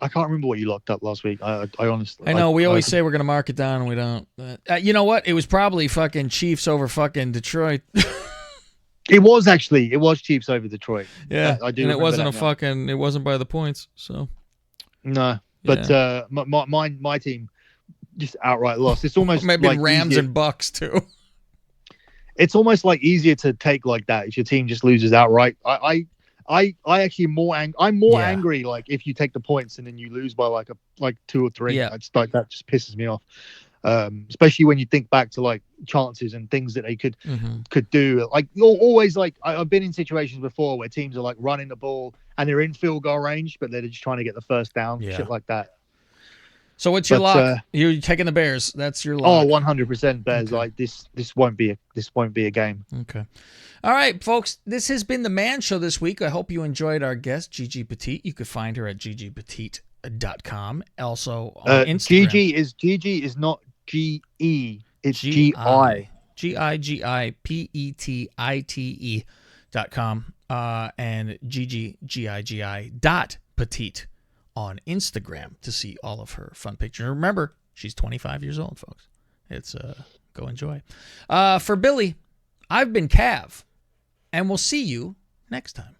I can't remember what you locked up last week. I honestly... I know, we always say we're going to mark it down, and we don't. You know what? It was probably fucking Chiefs over fucking Detroit. It was Chiefs over Detroit. Yeah, I do. And it wasn't it wasn't by the points, so... No, but my team just outright lost. It's almost maybe like Rams easier. And Bucks too. It's almost like easier to take like that if your team just loses outright. I actually I'm more angry like if you take the points and then you lose by like 2 or 3. Yeah, it's like that just pisses me off. Especially when you think back to like chances and things that they could do. Like always, like I've been in situations before where teams are like running the ball and they're in field goal range, but they're just trying to get the first down, shit like that. So what's your But, lock? You're taking the Bears. That's your Oh, lock. 100% Bears. Okay. Like this won't be a game. Okay. All right, folks. This has been the Man Show this week. I hope you enjoyed our guest, GiGi Petite. You could find her at gigi.pete.com. Also on Instagram. Gigi is not G-E. It's G-I. G-I. GiGiPetite.com. And GiGi.Petite on Instagram to see all of her fun pictures. Remember, she's 25 years old, folks. It's go enjoy. For Billy, I've been Cav, and we'll see you next time.